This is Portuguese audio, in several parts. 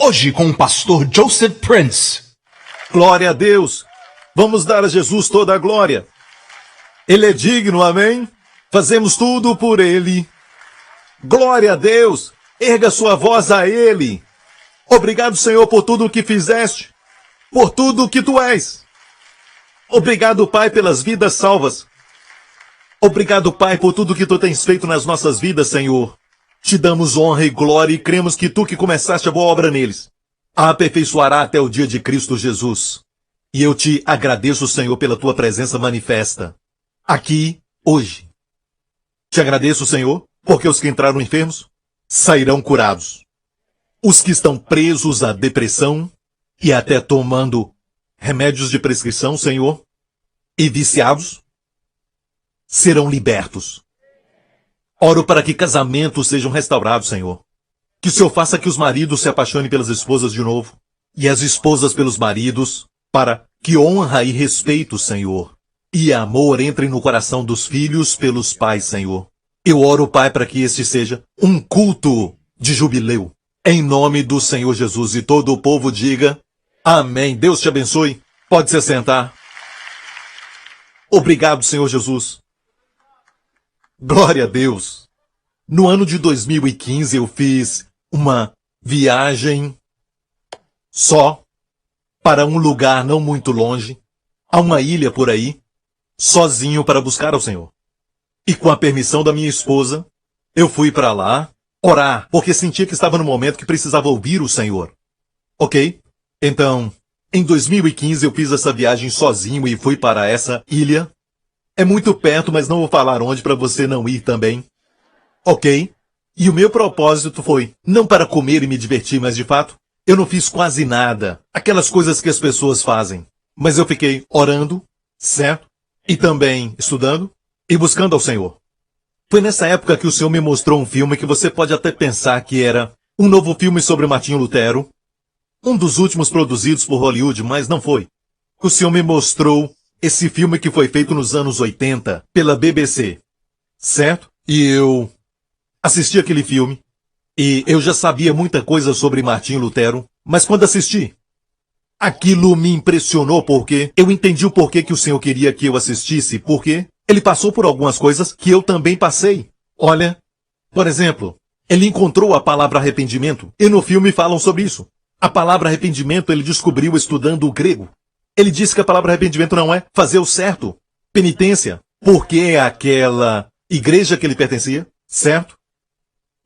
Hoje com o pastor Joseph Prince. Glória a Deus! Vamos dar a Jesus toda a glória. Ele é digno, amém? Fazemos tudo por Ele. Glória a Deus! Erga sua voz a Ele. Obrigado, Senhor, por tudo o que fizeste, por tudo o que Tu és. Obrigado, Pai, pelas vidas salvas. Obrigado, Pai, por tudo que Tu tens feito nas nossas vidas, Senhor. Te damos honra e glória e cremos que Tu que começaste a boa obra neles, a aperfeiçoará até o dia de Cristo Jesus. E eu te agradeço, Senhor, pela Tua presença manifesta aqui, hoje. Te agradeço, Senhor, porque os que entraram enfermos sairão curados. Os que estão presos à depressão e até tomando remédios de prescrição, Senhor, e viciados, serão libertos. Oro para que casamentos sejam restaurados, Senhor. Que o Senhor faça que os maridos se apaixonem pelas esposas de novo, e as esposas pelos maridos, para que honra e respeito, Senhor, e amor entrem no coração dos filhos pelos pais, Senhor. Eu oro, Pai, para que este seja um culto de jubileu, em nome do Senhor Jesus, e todo o povo diga amém. Deus te abençoe. Pode se sentar. Obrigado, Senhor Jesus. Glória a Deus. No ano de 2015 eu fiz uma viagem só para um lugar não muito longe, a uma ilha por aí, sozinho para buscar ao Senhor. E com a permissão da minha esposa, eu fui para lá orar, porque sentia que estava no momento que precisava ouvir o Senhor. Ok? Então, em 2015 eu fiz essa viagem sozinho e fui para essa ilha. É muito perto, mas não vou falar onde para você não ir também. Ok? E o meu propósito foi, não para comer e me divertir, mas de fato, eu não fiz quase nada. Aquelas coisas que as pessoas fazem. Mas eu fiquei orando, certo? E também estudando e buscando ao Senhor. Foi nessa época que o Senhor me mostrou um filme que você pode até pensar que era um novo filme sobre Martinho Lutero. Um dos últimos produzidos por Hollywood, mas não foi. O Senhor me mostrou esse filme que foi feito nos anos 80 pela BBC, certo? E eu assisti aquele filme e eu já sabia muita coisa sobre Martinho Lutero, mas quando assisti, aquilo me impressionou porque eu entendi o porquê que o Senhor queria que eu assistisse, porque ele passou por algumas coisas que eu também passei. Olha, por exemplo, ele encontrou a palavra arrependimento e no filme falam sobre isso. A palavra arrependimento ele descobriu estudando o grego. Ele disse que a palavra arrependimento não é fazer o certo, penitência, porque aquela igreja que ele pertencia, certo?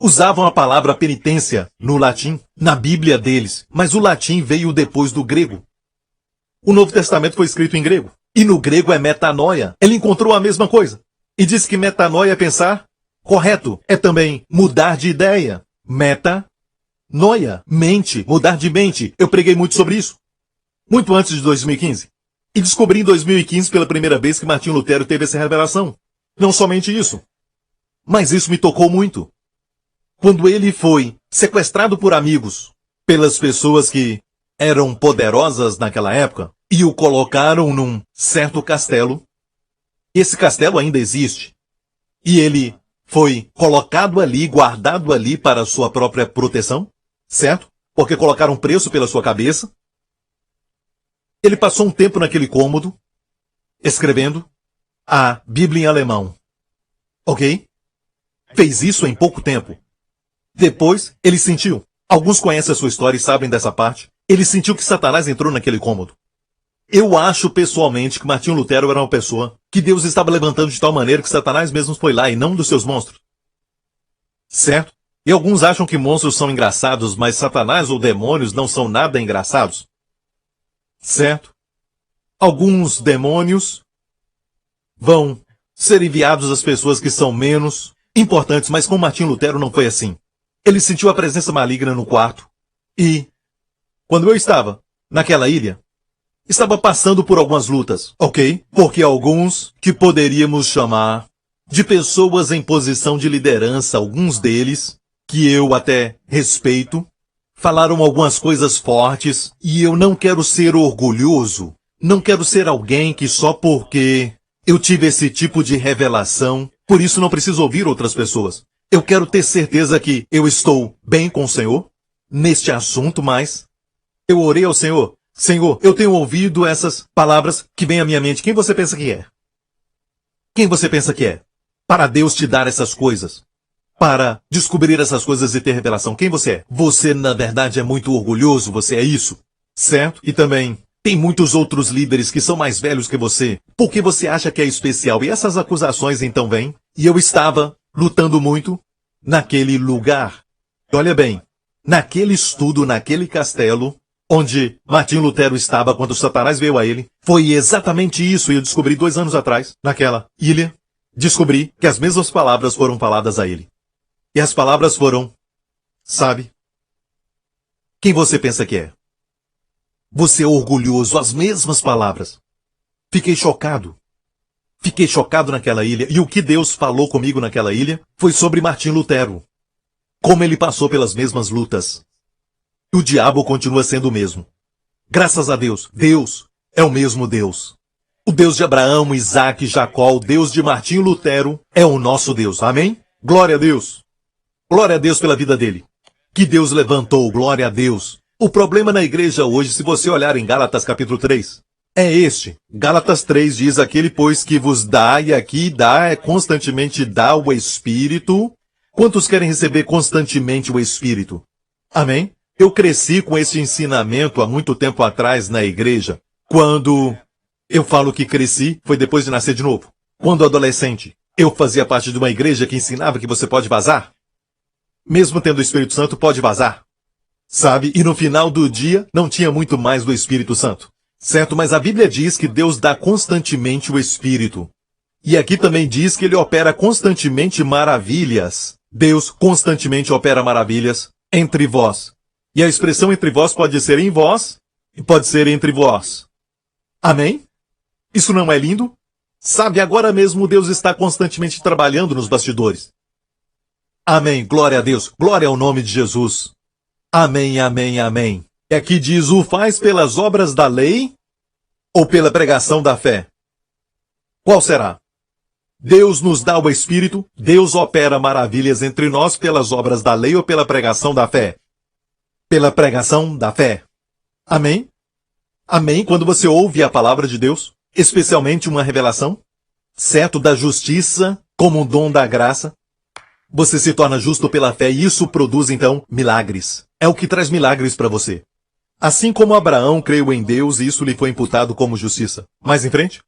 Usavam a palavra penitência no latim, na Bíblia deles, mas o latim veio depois do grego. O Novo Testamento foi escrito em grego, e no grego é metanoia. Ele encontrou a mesma coisa, e disse que metanoia é pensar correto, é também mudar de ideia. Metanoia, mente, mudar de mente. Eu preguei muito sobre isso. Muito antes de 2015. E descobri em 2015 pela primeira vez que Martinho Lutero teve essa revelação. Não somente isso. Mas isso me tocou muito. Quando ele foi sequestrado por amigos, pelas pessoas que eram poderosas naquela época, e o colocaram num certo castelo. Esse castelo ainda existe. E ele foi colocado ali, guardado ali para sua própria proteção, certo? Porque colocaram um preço pela sua cabeça. Ele passou um tempo naquele cômodo, escrevendo a Bíblia em alemão. Ok? Fez isso em pouco tempo. Depois, ele sentiu. Alguns conhecem a sua história e sabem dessa parte. Ele sentiu que Satanás entrou naquele cômodo. Eu acho pessoalmente que Martinho Lutero era uma pessoa que Deus estava levantando de tal maneira que Satanás mesmo foi lá e não um dos seus monstros. Certo? E alguns acham que monstros são engraçados, mas Satanás ou demônios não são nada engraçados. Certo? Alguns demônios vão ser enviados às pessoas que são menos importantes, mas com Martinho Lutero não foi assim. Ele sentiu a presença maligna no quarto e, quando eu estava naquela ilha, estava passando por algumas lutas, ok? Porque alguns que poderíamos chamar de pessoas em posição de liderança, alguns deles, que eu até respeito, falaram algumas coisas fortes e eu não quero ser orgulhoso. Não quero ser alguém que só porque eu tive esse tipo de revelação, por isso não preciso ouvir outras pessoas. Eu quero ter certeza que eu estou bem com o Senhor, neste assunto, mas eu orei ao Senhor. Senhor, eu tenho ouvido essas palavras que vêm à minha mente. Quem você pensa que é? Quem você pensa que é? Para Deus te dar essas coisas. Para descobrir essas coisas e ter revelação. Quem você é? Você, na verdade, é muito orgulhoso. Você é isso. Certo? E também tem muitos outros líderes que são mais velhos que você. Por que você acha que é especial? E essas acusações então vêm. E eu estava lutando muito naquele lugar. Olha bem, naquele estudo, naquele castelo, onde Martim Lutero estava quando Satanás veio a ele, foi exatamente isso. E eu descobri 2 anos atrás, naquela ilha, descobri que as mesmas palavras foram faladas a ele. E as palavras foram, sabe? Quem você pensa que é? Você é orgulhoso, as mesmas palavras. Fiquei chocado. Fiquei chocado naquela ilha. E o que Deus falou comigo naquela ilha foi sobre Martim Lutero. Como ele passou pelas mesmas lutas. O diabo continua sendo o mesmo. Graças a Deus, Deus é o mesmo Deus. O Deus de Abraão, Isaac e Jacó, o Deus de Martim Lutero, é o nosso Deus. Amém? Glória a Deus. Glória a Deus pela vida dele. Que Deus levantou, glória a Deus. O problema na igreja hoje, se você olhar em Gálatas capítulo 3, é este. Gálatas 3 diz: aquele, pois, que vos dá, e aqui dá, é constantemente dá o Espírito. Quantos querem receber constantemente o Espírito? Amém? Eu cresci com esse ensinamento há muito tempo atrás na igreja. Quando eu falo que cresci, foi depois de nascer de novo. Quando adolescente, eu fazia parte de uma igreja que ensinava que você pode vazar. Mesmo tendo o Espírito Santo, pode vazar. Sabe? E no final do dia, não tinha muito mais do Espírito Santo. Certo? Mas a Bíblia diz que Deus dá constantemente o Espírito. E aqui também diz que Ele opera constantemente maravilhas. Deus constantemente opera maravilhas entre vós. E a expressão entre vós pode ser em vós e pode ser entre vós. Amém? Isso não é lindo? Sabe, agora mesmo Deus está constantemente trabalhando nos bastidores. Amém. Glória a Deus. Glória ao nome de Jesus. Amém, amém, amém. E aqui diz: o faz pelas obras da lei ou pela pregação da fé? Qual será? Deus nos dá o Espírito, Deus opera maravilhas entre nós pelas obras da lei ou pela pregação da fé? Pela pregação da fé. Amém? Amém? Quando você ouve a palavra de Deus, especialmente uma revelação, certo, da justiça como um dom da graça, você se torna justo pela fé e isso produz, então, milagres. É o que traz milagres para você. Assim como Abraão creu em Deus e isso lhe foi imputado como justiça. Mais em frente.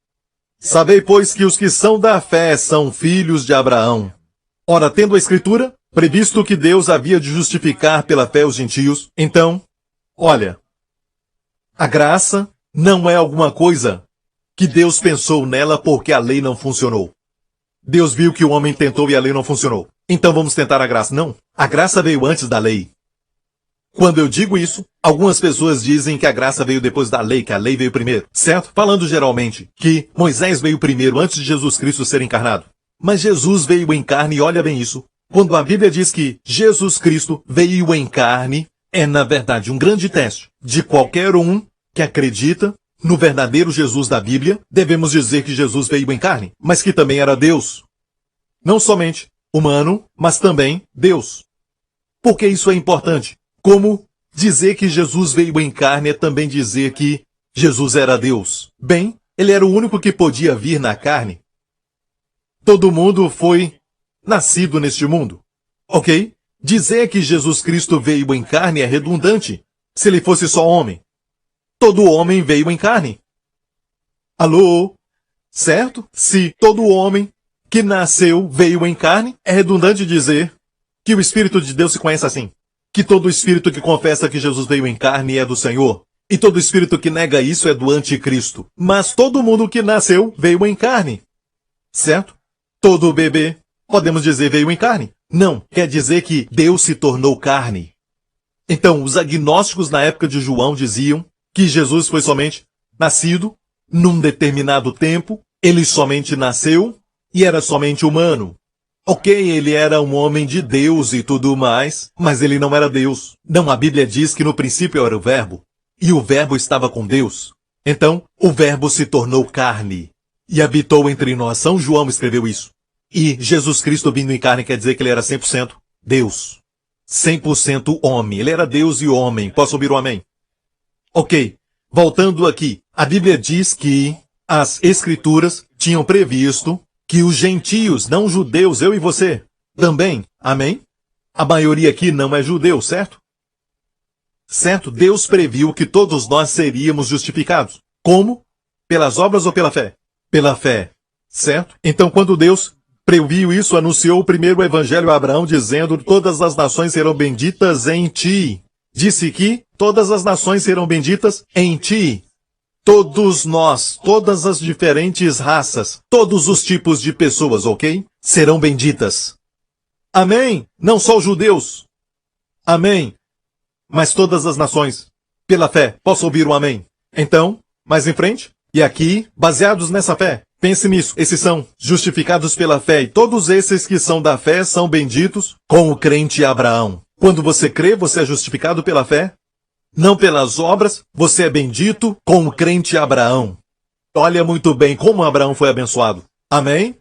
Sabei, pois, que os que são da fé são filhos de Abraão. Ora, tendo a Escritura, previsto que Deus havia de justificar pela fé os gentios, então, olha, a graça não é alguma coisa que Deus pensou nela porque a lei não funcionou. Deus viu que o homem tentou e a lei não funcionou. Então vamos tentar a graça. Não. A graça veio antes da lei. Quando eu digo isso, algumas pessoas dizem que a graça veio depois da lei, que a lei veio primeiro. Certo? Falando geralmente que Moisés veio primeiro antes de Jesus Cristo ser encarnado. Mas Jesus veio em carne e olha bem isso. Quando a Bíblia diz que Jesus Cristo veio em carne, é na verdade um grande teste de qualquer um que acredita no verdadeiro Jesus da Bíblia. Devemos dizer que Jesus veio em carne, mas que também era Deus. Não somente humano, mas também Deus. Por que isso é importante? Como dizer que Jesus veio em carne é também dizer que Jesus era Deus. Bem, ele era o único que podia vir na carne. Todo mundo foi nascido neste mundo. Ok? Dizer que Jesus Cristo veio em carne é redundante. Se ele fosse só homem. Todo homem veio em carne. Alô? Certo? Se todo homem que nasceu veio em carne, é redundante dizer que o Espírito de Deus se conhece assim. Que todo espírito que confessa que Jesus veio em carne é do Senhor. E todo espírito que nega isso é do anticristo. Mas todo mundo que nasceu veio em carne. Certo? Todo bebê, podemos dizer, veio em carne. Não, quer dizer que Deus se tornou carne. Então, os agnósticos na época de João diziam que Jesus foi somente nascido num determinado tempo, ele somente nasceu e era somente humano. Ok, ele era um homem de Deus e tudo mais, mas ele não era Deus. Não, a Bíblia diz que no princípio era o Verbo, e o Verbo estava com Deus. Então, o Verbo se tornou carne e habitou entre nós. São João escreveu isso. E Jesus Cristo vindo em carne quer dizer que ele era 100% Deus. 100% homem. Ele era Deus e homem. Posso ouvir um amém? Ok. Voltando aqui. A Bíblia diz que as Escrituras tinham previsto que os gentios, não judeus, eu e você, também. Amém? A maioria aqui não é judeu, certo? Certo? Deus previu que todos nós seríamos justificados. Como? Pelas obras ou pela fé? Pela fé. Certo? Então, quando Deus previu isso, anunciou o primeiro evangelho a Abraão, dizendo: todas as nações serão benditas em ti. Disse que todas as nações serão benditas em ti. Todos nós, todas as diferentes raças, todos os tipos de pessoas, ok? Serão benditas. Amém? Não só os judeus. Amém? Mas todas as nações. Pela fé. Posso ouvir um amém? Então, mais em frente. E aqui, baseados nessa fé, pense nisso. Esses são justificados pela fé. E todos esses que são da fé são benditos com o crente Abraão. Quando você crê, você é justificado pela fé. Não pelas obras, você é bendito com o crente Abraão. Olha muito bem como Abraão foi abençoado. Amém?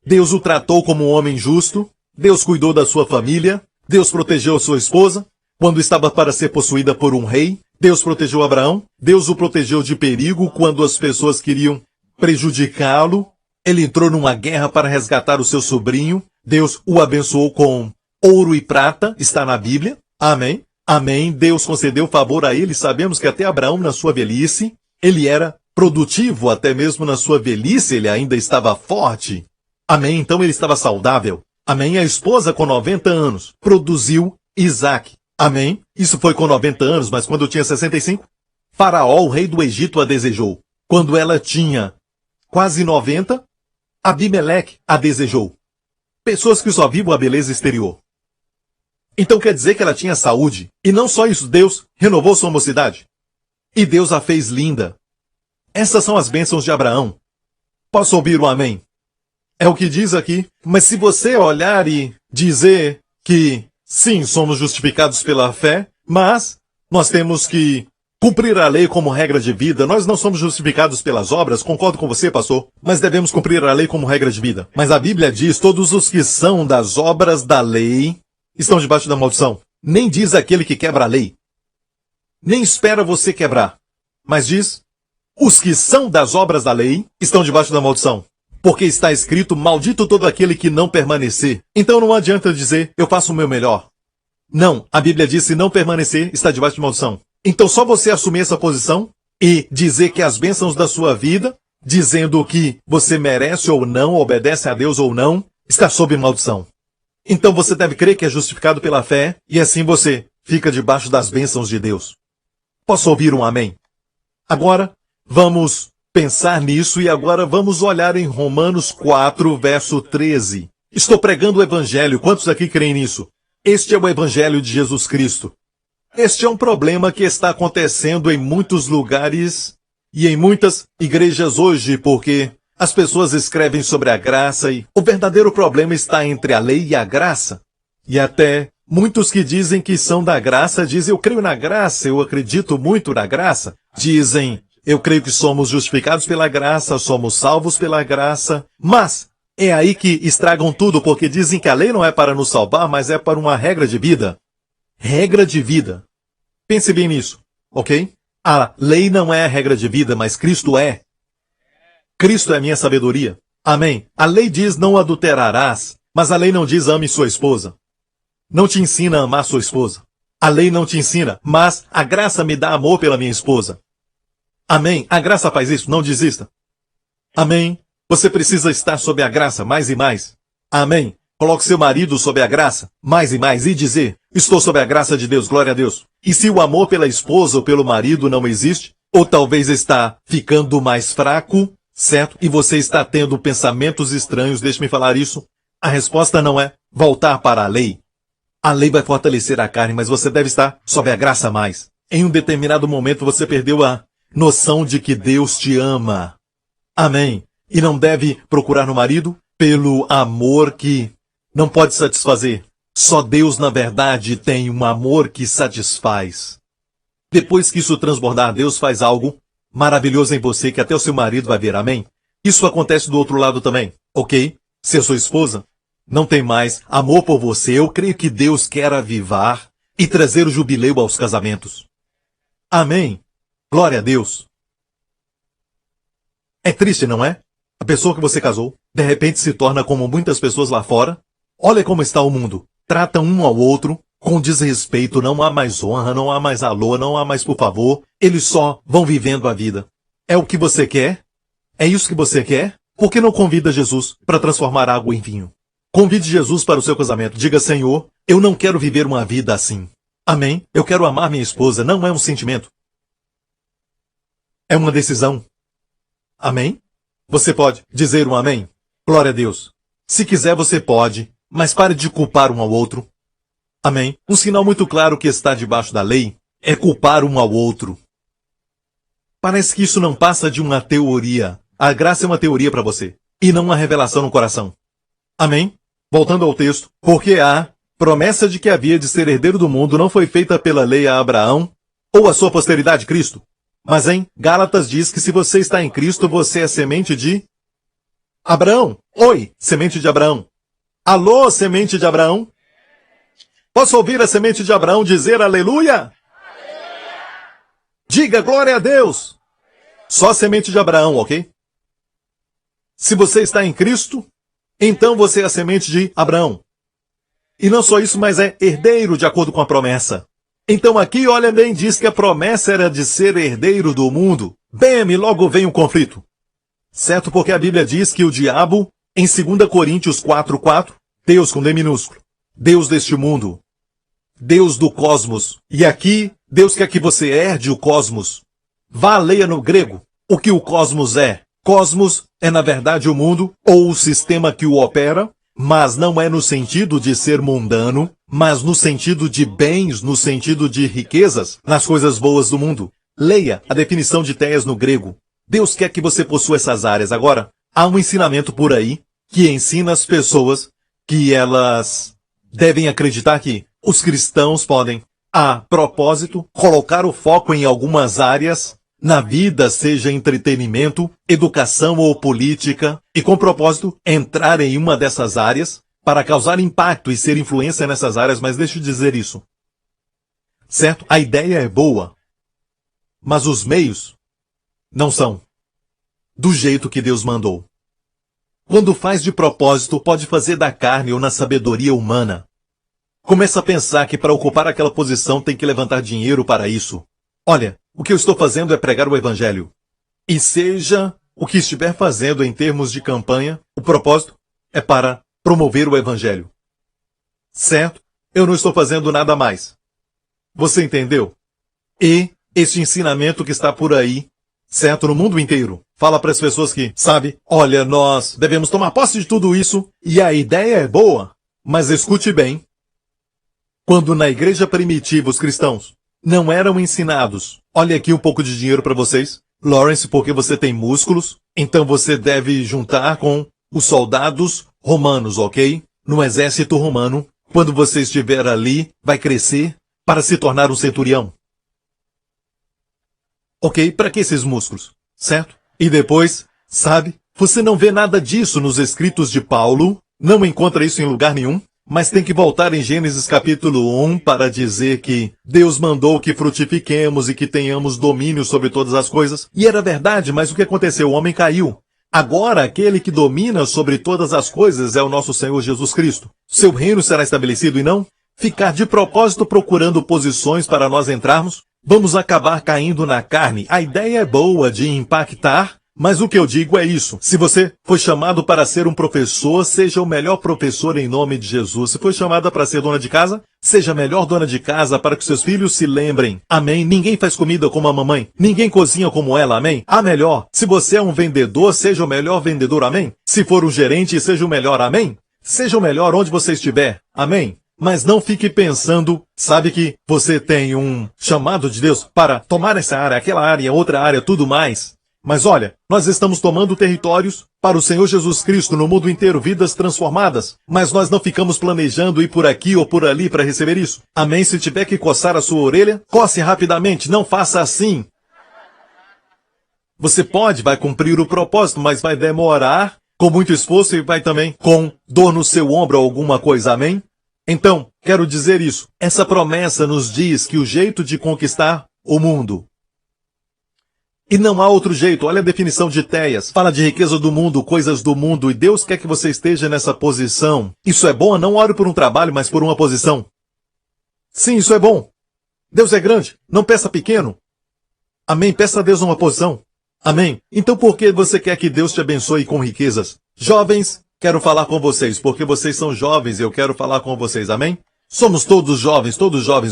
Deus o tratou como um homem justo. Deus cuidou da sua família. Deus protegeu a sua esposa. Quando estava para ser possuída por um rei, Deus protegeu Abraão. Deus o protegeu de perigo quando as pessoas queriam prejudicá-lo. Ele entrou numa guerra para resgatar o seu sobrinho. Deus o abençoou com ouro e prata. Está na Bíblia. Amém? Amém. Deus concedeu favor a ele. Sabemos que até Abraão, na sua velhice, ele era produtivo. Até mesmo na sua velhice, ele ainda estava forte. Amém. Então ele estava saudável. Amém. A esposa, com 90 anos, produziu Isaac. Amém. Isso foi com 90 anos, mas quando tinha 65, Faraó, o rei do Egito, a desejou. Quando ela tinha quase 90, Abimeleque a desejou. Pessoas que só vivam a beleza exterior. Então quer dizer que ela tinha saúde. E não só isso, Deus renovou sua mocidade. E Deus a fez linda. Essas são as bênçãos de Abraão. Posso ouvir um amém? É o que diz aqui. Mas se você olhar e dizer que sim, somos justificados pela fé, mas nós temos que cumprir a lei como regra de vida. Nós não somos justificados pelas obras, concordo com você, pastor, mas devemos cumprir a lei como regra de vida. Mas a Bíblia diz: todos os que são das obras da lei estão debaixo da maldição. Nem diz aquele que quebra a lei. Nem espera você quebrar. Mas diz: os que são das obras da lei estão debaixo da maldição. Porque está escrito: maldito todo aquele que não permanecer. Então não adianta dizer: eu faço o meu melhor. Não, a Bíblia diz: se não permanecer, está debaixo de maldição. Então só você assumir essa posição e dizer que as bênçãos da sua vida, dizendo que você merece ou não, obedece a Deus ou não, está sob maldição. Então você deve crer que é justificado pela fé, e assim você fica debaixo das bênçãos de Deus. Posso ouvir um amém? Agora, vamos pensar nisso e agora vamos olhar em Romanos 4, verso 13. Estou pregando o Evangelho. Quantos aqui creem nisso? Este é o Evangelho de Jesus Cristo. Este é um problema que está acontecendo em muitos lugares e em muitas igrejas hoje, porque as pessoas escrevem sobre a graça e o verdadeiro problema está entre a lei e a graça. E até muitos que dizem que são da graça dizem: eu creio na graça, eu acredito muito na graça. Dizem: eu creio que somos justificados pela graça, somos salvos pela graça. Mas é aí que estragam tudo, porque dizem que a lei não é para nos salvar, mas é para uma regra de vida. Regra de vida. Pense bem nisso, ok? A lei não é a regra de vida, mas Cristo é. Cristo é a minha sabedoria. Amém. A lei diz: não adulterarás, mas a lei não diz: ame sua esposa. Não te ensina a amar sua esposa. A lei não te ensina, mas a graça me dá amor pela minha esposa. Amém. A graça faz isso, não desista. Amém. Você precisa estar sob a graça mais e mais. Amém. Coloque seu marido sob a graça mais e mais e dizer: estou sob a graça de Deus, glória a Deus. E se o amor pela esposa ou pelo marido não existe, ou talvez está ficando mais fraco, certo? E você está tendo pensamentos estranhos, deixe-me falar isso. A resposta não é voltar para a lei. A lei vai fortalecer a carne, mas você deve estar sob a graça mais. Em um determinado momento você perdeu a noção de que Deus te ama. Amém. E não deve procurar no marido pelo amor que não pode satisfazer. Só Deus, na verdade, tem um amor que satisfaz. Depois que isso transbordar, Deus faz algo maravilhoso em você que até o seu marido vai ver. Amém? Isso acontece do outro lado também, ok? Se a sua esposa não tem mais amor por você, eu creio que Deus quer avivar e trazer o jubileu aos casamentos. Amém. Glória a Deus. É triste, não é? A pessoa que você casou, de repente se torna como muitas pessoas lá fora. Olha como está o mundo. Tratam um ao outro com desrespeito, não há mais honra, não há mais alô, não há mais por favor. Eles só vão vivendo a vida. É o que você quer? É isso que você quer? Por que não convida Jesus para transformar água em vinho? Convide Jesus para o seu casamento. Diga, Senhor, eu não quero viver uma vida assim. Amém? Eu quero amar minha esposa. Não é um sentimento. É uma decisão. Amém? Você pode dizer um amém? Glória a Deus. Se quiser, você pode, mas pare de culpar um ao outro. Amém? Um sinal muito claro que está debaixo da lei é culpar um ao outro. Parece que isso não passa de uma teoria. A graça é uma teoria para você, e não uma revelação no coração. Amém? Voltando ao texto, porque a promessa de que havia de ser herdeiro do mundo não foi feita pela lei a Abraão ou a sua posteridade, Cristo. Mas em Gálatas diz que se você está em Cristo, você é semente de Abraão. Oi, semente de Abraão. Alô, semente de Abraão? Posso ouvir a semente de Abraão dizer aleluia? Diga glória a Deus. Só semente de Abraão, ok? Se você está em Cristo, então você é a semente de Abraão. E não só isso, mas é herdeiro de acordo com a promessa. Então aqui, olha bem, diz que a promessa era de ser herdeiro do mundo. Bem, logo vem o conflito. Certo? Porque a Bíblia diz que o diabo, em 2 Coríntios 4:4, Deus com D minúsculo, Deus deste mundo, Deus do cosmos. E aqui, Deus quer que você herde o cosmos. Vá, leia no grego o que o cosmos é. Cosmos é, na verdade, o mundo ou o sistema que o opera, mas não é no sentido de ser mundano, mas no sentido de bens, no sentido de riquezas, nas coisas boas do mundo. Leia a definição de Teias no grego. Deus quer que você possua essas áreas. Agora, há um ensinamento por aí que ensina as pessoas que elas devem acreditar que os cristãos podem, a propósito, colocar o foco em algumas áreas na vida, seja entretenimento, educação ou política, e com propósito entrar em uma dessas áreas para causar impacto e ser influência nessas áreas, mas deixa eu dizer isso. Certo? A ideia é boa, mas os meios não são do jeito que Deus mandou. Quando faz de propósito, pode fazer da carne ou na sabedoria humana. Começa a pensar que para ocupar aquela posição tem que levantar dinheiro para isso. Olha, o que eu estou fazendo é pregar o Evangelho. E seja o que estiver fazendo em termos de campanha, o propósito é para promover o Evangelho. Certo? Eu não estou fazendo nada mais. Você entendeu? E esse ensinamento que está por aí, certo, no mundo inteiro, fala para as pessoas que, sabe, olha, nós devemos tomar posse de tudo isso, e a ideia é boa, mas escute bem. Quando na igreja primitiva os cristãos não eram ensinados, olha aqui um pouco de dinheiro para vocês, Lawrence, porque você tem músculos, então você deve juntar com os soldados romanos, ok? No exército romano, quando você estiver ali, vai crescer para se tornar um centurião. Ok? Para que esses músculos? Certo? E depois, sabe, você não vê nada disso nos escritos de Paulo, não encontra isso em lugar nenhum, mas tem que voltar em Gênesis capítulo 1 para dizer que Deus mandou que frutifiquemos e que tenhamos domínio sobre todas as coisas. E era verdade, mas o que aconteceu? O homem caiu. Agora, aquele que domina sobre todas as coisas é o nosso Senhor Jesus Cristo. Seu reino será estabelecido e não ficar de propósito procurando posições para nós entrarmos. Vamos acabar caindo na carne. A ideia é boa de impactar, mas o que eu digo é isso. Se você foi chamado para ser um professor, seja o melhor professor em nome de Jesus. Se foi chamada para ser dona de casa, seja a melhor dona de casa para que seus filhos se lembrem. Amém? Ninguém faz comida como a mamãe. Ninguém cozinha como ela. Amém? A melhor. Se você é um vendedor, seja o melhor vendedor. Amém? Se for um gerente, seja o melhor. Amém? Seja o melhor onde você estiver. Amém? Mas não fique pensando, sabe que você tem um chamado de Deus para tomar essa área, aquela área, outra área, tudo mais. Mas olha, nós estamos tomando territórios para o Senhor Jesus Cristo no mundo inteiro, vidas transformadas. Mas nós não ficamos planejando ir por aqui ou por ali para receber isso. Amém? Se tiver que coçar a sua orelha, coce rapidamente, não faça assim. Você vai cumprir o propósito, mas vai demorar com muito esforço e vai também com dor no seu ombro ou alguma coisa, amém? Então, quero dizer isso. Essa promessa nos diz que o jeito de conquistar o mundo. E não há outro jeito. Olha a definição de Teias. Fala de riqueza do mundo, coisas do mundo, e Deus quer que você esteja nessa posição. Isso é bom? Não ore por um trabalho, mas por uma posição. Sim, isso é bom. Deus é grande. Não peça pequeno. Amém? Peça a Deus uma posição. Amém? Então por que você quer que Deus te abençoe com riquezas? Jovens, quero falar com vocês, porque vocês são jovens e eu quero falar com vocês. Amém? Somos todos jovens,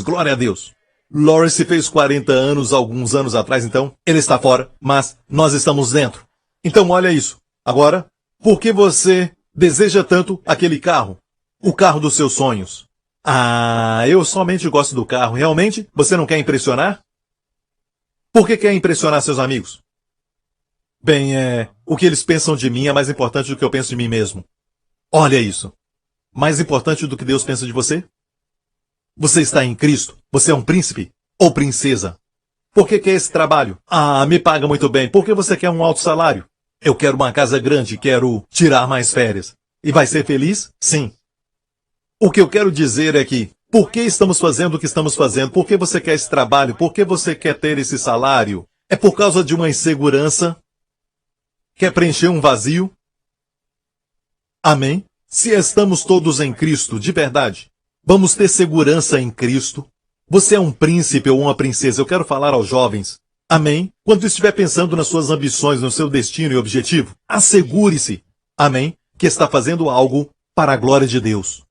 glória a Deus. Lawrence fez 40 anos alguns anos atrás, então ele está fora, mas nós estamos dentro. Então olha isso. Agora, por que você deseja tanto aquele carro? O carro dos seus sonhos. Ah, eu somente gosto do carro. Realmente? Você não quer impressionar? Por que quer impressionar seus amigos? Bem, o que eles pensam de mim é mais importante do que eu penso de mim mesmo. Olha isso. Mais importante do que Deus pensa de você? Você está em Cristo. Você é um príncipe ou princesa. Por que quer esse trabalho? Ah, me paga muito bem. Por que você quer um alto salário? Eu quero uma casa grande, quero tirar mais férias. E vai ser feliz? Sim. O que eu quero dizer é que, por que estamos fazendo o que estamos fazendo? Por que você quer esse trabalho? Por que você quer ter esse salário? É por causa de uma insegurança? Quer preencher um vazio? Amém? Se estamos todos em Cristo, de verdade, vamos ter segurança em Cristo. Você é um príncipe ou uma princesa. Eu quero falar aos jovens. Amém? Quando estiver pensando nas suas ambições, no seu destino e objetivo, assegure-se, amém, que está fazendo algo para a glória de Deus.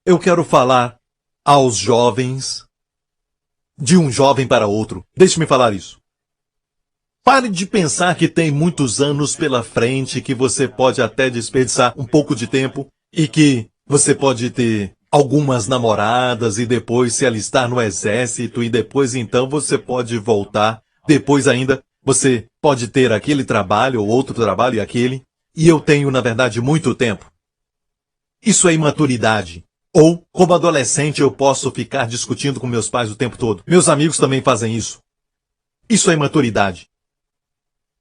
Eu quero falar aos jovens, de um jovem para outro. Deixe-me falar isso. Pare de pensar que tem muitos anos pela frente, que você pode até desperdiçar um pouco de tempo e que você pode ter algumas namoradas e depois se alistar no exército e depois então você pode voltar. Depois ainda você pode ter aquele trabalho ou outro trabalho e aquele. E eu tenho, na verdade, muito tempo. Isso é imaturidade. Ou, como adolescente, eu posso ficar discutindo com meus pais o tempo todo. Meus amigos também fazem isso. Isso é imaturidade.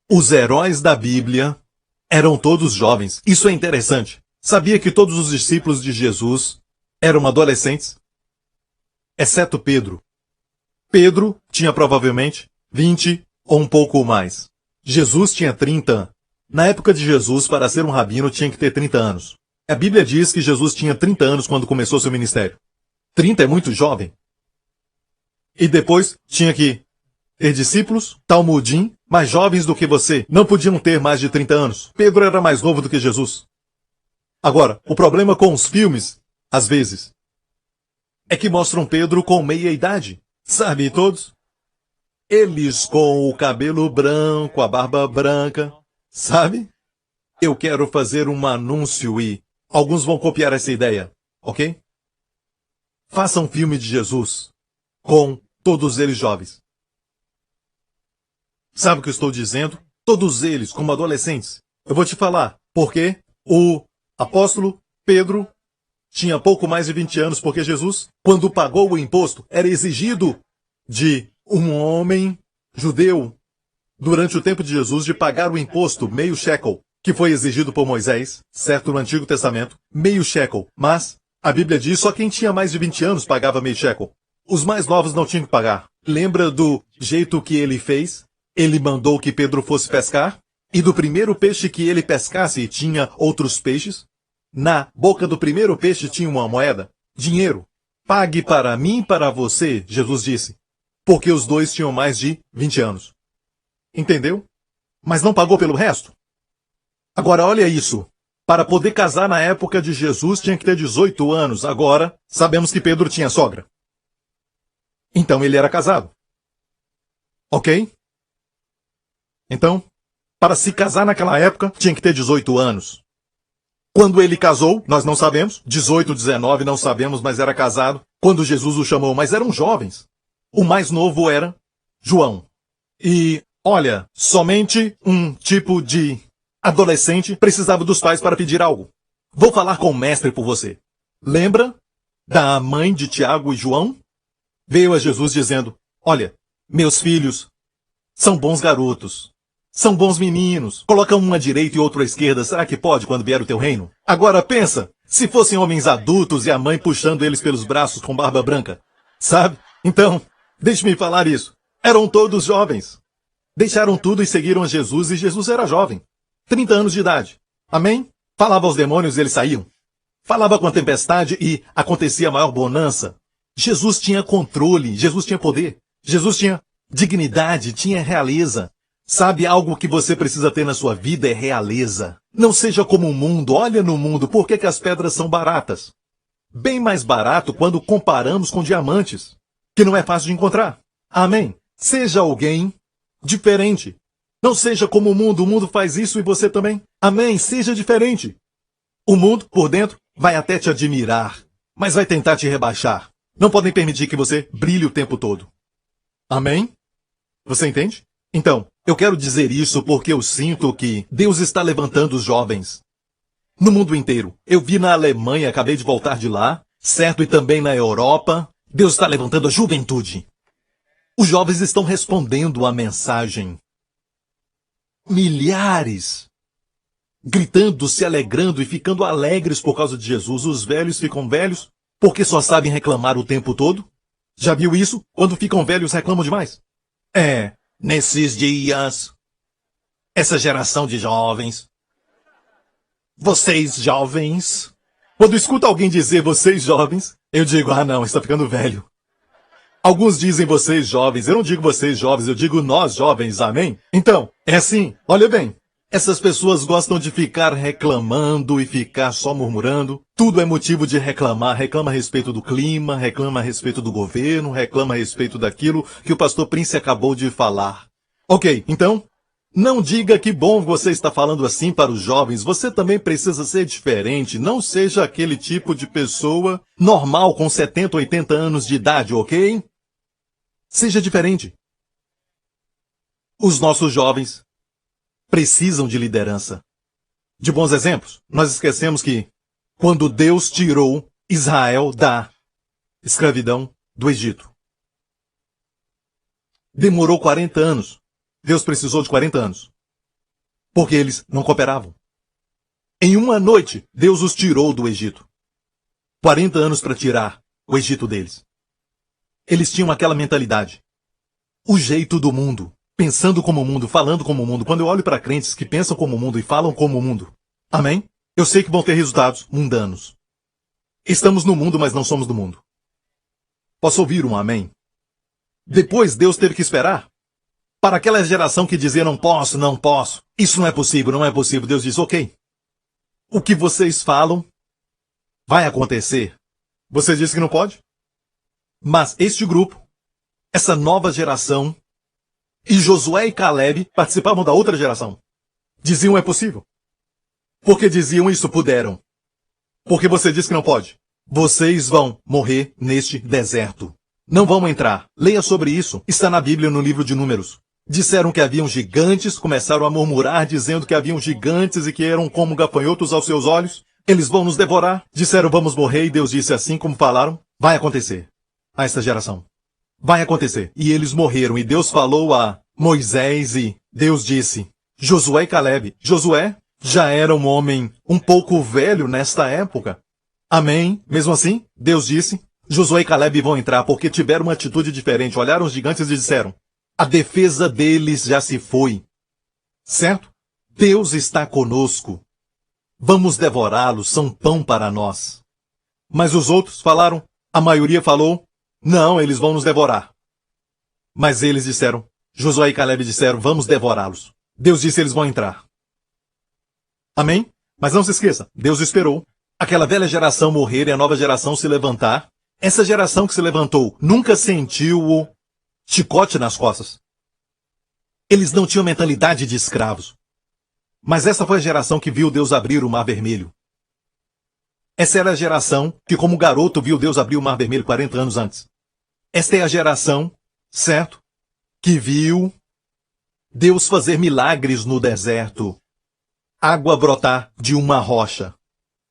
Os heróis da Bíblia eram todos jovens. Isso é interessante. Sabia que todos os discípulos de Jesus eram adolescentes? Exceto Pedro. Pedro tinha provavelmente 20 ou um pouco mais. Jesus tinha 30. Na época de Jesus, para ser um rabino, tinha que ter 30 anos. A Bíblia diz que Jesus tinha 30 anos quando começou seu ministério. 30 é muito jovem. E depois tinha que ter discípulos, talmudim, mais jovens do que você. Não podiam ter mais de 30 anos. Pedro era mais novo do que Jesus. Agora, o problema com os filmes, às vezes, é que mostram Pedro com meia idade. Sabe todos? Eles com o cabelo branco, a barba branca. Sabe? Eu quero fazer um anúncio e alguns vão copiar essa ideia, ok? Faça um filme de Jesus com todos eles jovens. Sabe o que eu estou dizendo? Todos eles como adolescentes. Eu vou te falar, porque o apóstolo Pedro tinha pouco mais de 20 anos, porque Jesus, quando pagou o imposto, era exigido de um homem judeu, durante o tempo de Jesus, de pagar o imposto, meio shekel, que foi exigido por Moisés, certo, no Antigo Testamento, meio shekel. Mas a Bíblia diz só quem tinha mais de 20 anos pagava meio shekel. Os mais novos não tinham que pagar. Lembra do jeito que ele fez? Ele mandou que Pedro fosse pescar, e do primeiro peixe que ele pescasse tinha outros peixes. Na boca do primeiro peixe tinha uma moeda, dinheiro. Pague para mim e para você, Jesus disse, porque os dois tinham mais de 20 anos. Entendeu? Mas não pagou pelo resto. Agora olha isso. Para poder casar na época de Jesus tinha que ter 18 anos. Agora sabemos que Pedro tinha sogra. Então ele era casado. Ok? Então, para se casar naquela época tinha que ter 18 anos. Quando ele casou, nós não sabemos. 18, 19, não sabemos, mas era casado. Quando Jesus o chamou, mas eram jovens. O mais novo era João. E, olha, somente um tipo de adolescente precisava dos pais para pedir algo. Vou falar com o mestre por você. Lembra da mãe de Tiago e João? Veio a Jesus dizendo, olha, meus filhos são bons garotos. São bons meninos. Coloca um à direita e outro à esquerda. Será que pode quando vier o teu reino? Agora pensa, se fossem homens adultos e a mãe puxando eles pelos braços com barba branca. Sabe? Então, deixe-me falar isso. Eram todos jovens. Deixaram tudo e seguiram a Jesus, e Jesus era jovem. 30 anos de idade. Amém? Falava aos demônios e eles saíam. Falava com a tempestade e acontecia a maior bonança. Jesus tinha controle, Jesus tinha poder. Jesus tinha dignidade, tinha realeza. Sabe, algo que você precisa ter na sua vida é realeza. Não seja como o mundo. Olha no mundo, por que as pedras são baratas? Bem mais barato quando comparamos com diamantes, que não é fácil de encontrar. Amém? Seja alguém diferente. Não seja como o mundo faz isso e você também. Amém? Seja diferente. O mundo, por dentro, vai até te admirar, mas vai tentar te rebaixar. Não podem permitir que você brilhe o tempo todo. Amém? Você entende? Então, eu quero dizer isso porque eu sinto que Deus está levantando os jovens. No mundo inteiro. Eu vi na Alemanha, acabei de voltar de lá, certo? E também na Europa. Deus está levantando a juventude. Os jovens estão respondendo à mensagem. Milhares. Gritando, se alegrando e ficando alegres por causa de Jesus. Os velhos ficam velhos porque só sabem reclamar o tempo todo. Já viu isso? Quando ficam velhos reclamam demais. Nesses dias, essa geração de jovens, vocês jovens, quando escuto alguém dizer vocês jovens, eu digo, não, está ficando velho. Alguns dizem vocês jovens, eu não digo vocês jovens, eu digo nós jovens, amém? Então, é assim, olha bem, essas pessoas gostam de ficar reclamando e ficar só murmurando. Tudo é motivo de reclamar. Reclama a respeito do clima, reclama a respeito do governo, reclama a respeito daquilo que o pastor Prince acabou de falar. Ok, então, não diga que bom você está falando assim para os jovens. Você também precisa ser diferente. Não seja aquele tipo de pessoa normal com 70, 80 anos de idade, ok? Seja diferente. Os nossos jovens precisam de liderança, de bons exemplos. Nós esquecemos que, quando Deus tirou Israel da escravidão do Egito, demorou 40 anos. Deus precisou de 40 anos, porque eles não cooperavam. Em uma noite, Deus os tirou do Egito. 40 anos para tirar o Egito deles. Eles tinham aquela mentalidade. O jeito do mundo. Pensando como o mundo, falando como o mundo. Quando eu olho para crentes que pensam como o mundo e falam como o mundo, amém? Eu sei que vão ter resultados mundanos. Estamos no mundo, mas não somos do mundo. Posso ouvir um amém? Depois Deus teve que esperar para aquela geração que dizia não posso, não posso. Isso não é possível, não é possível. Deus diz, ok. O que vocês falam vai acontecer. Você disse que não pode? Mas este grupo, essa nova geração, e Josué e Caleb participavam da outra geração. Diziam é possível. Porque diziam isso puderam. Porque você diz que não pode. Vocês vão morrer neste deserto. Não vão entrar. Leia sobre isso. Está na Bíblia no livro de Números. Disseram que haviam gigantes, começaram a murmurar dizendo que haviam gigantes e que eram como gafanhotos aos seus olhos. Eles vão nos devorar. Disseram vamos morrer e Deus disse assim como falaram. Vai acontecer. A esta geração. Vai acontecer. E eles morreram. E Deus falou a Moisés e Deus disse, Josué e Caleb. Josué já era um homem um pouco velho nesta época. Amém? Mesmo assim, Deus disse, Josué e Caleb vão entrar porque tiveram uma atitude diferente. Olharam os gigantes e disseram, a defesa deles já se foi. Certo? Deus está conosco. Vamos devorá-los, são pão para nós. Mas os outros falaram, a maioria falou, não, eles vão nos devorar. Mas eles disseram, Josué e Caleb disseram, vamos devorá-los. Deus disse, eles vão entrar. Amém? Mas não se esqueça, Deus esperou aquela velha geração morrer e a nova geração se levantar. Essa geração que se levantou nunca sentiu o chicote nas costas. Eles não tinham mentalidade de escravos. Mas essa foi a geração que viu Deus abrir o Mar Vermelho. Essa era a geração que, como garoto, viu Deus abrir o Mar Vermelho 40 anos antes. Esta é a geração, certo, que viu Deus fazer milagres no deserto. Água brotar de uma rocha.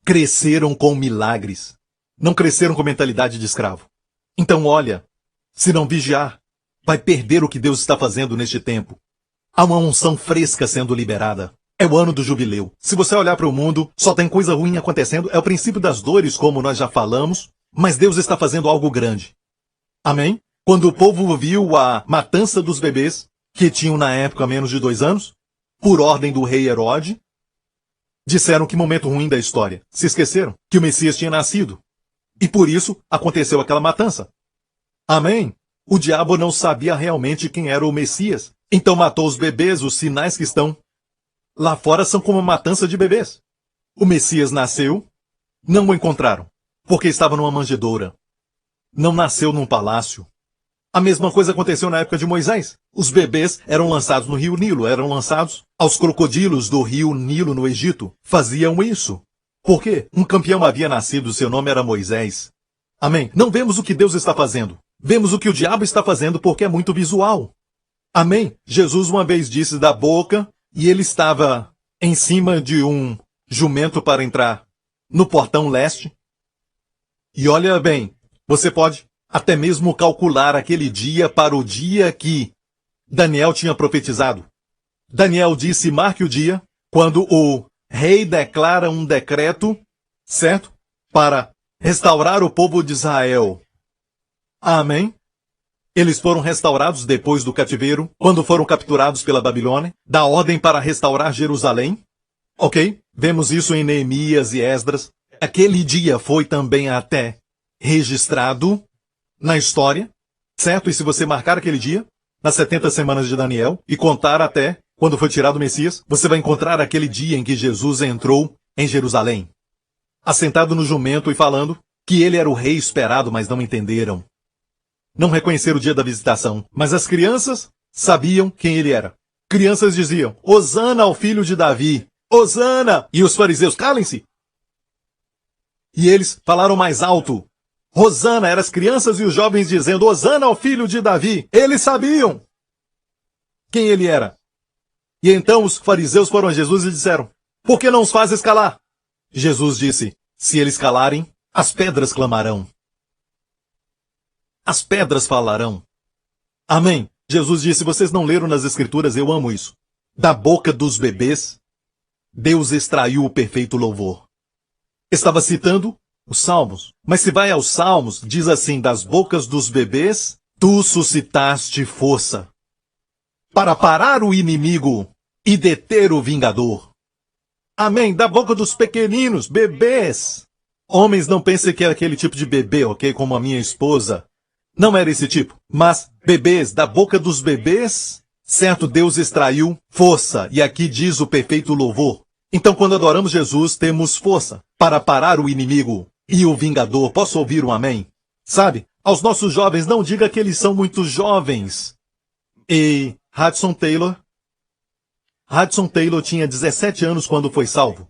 Cresceram com milagres. Não cresceram com mentalidade de escravo. Então olha, se não vigiar, vai perder o que Deus está fazendo neste tempo. Há uma unção fresca sendo liberada. É o ano do jubileu. Se você olhar para o mundo, só tem coisa ruim acontecendo. É o princípio das dores, como nós já falamos. Mas Deus está fazendo algo grande. Amém? Quando o povo viu a matança dos bebês, que tinham na época menos de 2 anos, por ordem do rei Herode, disseram que momento ruim da história. Se esqueceram que o Messias tinha nascido. E por isso aconteceu aquela matança. Amém? O diabo não sabia realmente quem era o Messias. Então matou os bebês. Os sinais que estão lá fora são como uma matança de bebês. O Messias nasceu, não o encontraram, porque estava numa manjedoura. Não nasceu num palácio. A mesma coisa aconteceu na época de Moisés. Os bebês eram lançados no rio Nilo, eram lançados aos crocodilos do rio Nilo no Egito. Faziam isso. Por quê? Um campeão havia nascido, seu nome era Moisés. Amém? Não vemos o que Deus está fazendo. Vemos o que o diabo está fazendo porque é muito visual. Amém? Jesus uma vez disse da boca e ele estava em cima de um jumento para entrar no portão leste. E olha bem, você pode até mesmo calcular aquele dia para o dia que Daniel tinha profetizado. Daniel disse, marque o dia, quando o rei declara um decreto, certo? Para restaurar o povo de Israel. Amém? Eles foram restaurados depois do cativeiro, quando foram capturados pela Babilônia, da ordem para restaurar Jerusalém. Ok? Vemos isso em Neemias e Esdras. Aquele dia foi também até registrado na história, certo? E se você marcar aquele dia, nas 70 semanas de Daniel, e contar até quando foi tirado o Messias, você vai encontrar aquele dia em que Jesus entrou em Jerusalém, assentado no jumento e falando que ele era o rei esperado, mas não entenderam. Não reconheceram o dia da visitação, mas as crianças sabiam quem ele era. Crianças diziam, Hosana ao filho de Davi, Hosana! E os fariseus, calem-se! E eles falaram mais alto, Hosana, eram as crianças e os jovens dizendo, Hosana ao filho de Davi. Eles sabiam quem ele era. E então os fariseus foram a Jesus e disseram, por que não os fazes calar? Jesus disse, se eles calarem, as pedras clamarão. As pedras falarão. Amém. Jesus disse, vocês não leram nas Escrituras, eu amo isso. Da boca dos bebês, Deus extraiu o perfeito louvor. Estava citando os Salmos. Mas se vai aos Salmos, diz assim, das bocas dos bebês, tu suscitaste força para parar o inimigo e deter o vingador. Amém. Da boca dos pequeninos, bebês. Homens, não pensem que é aquele tipo de bebê, ok? Como a minha esposa. Não era esse tipo. Mas bebês, da boca dos bebês, certo, Deus extraiu força. E aqui diz o perfeito louvor. Então, quando adoramos Jesus, temos força para parar o inimigo e o vingador. Posso ouvir um amém? Sabe, aos nossos jovens, não diga que eles são muito jovens. E Hudson Taylor tinha 17 anos quando foi salvo.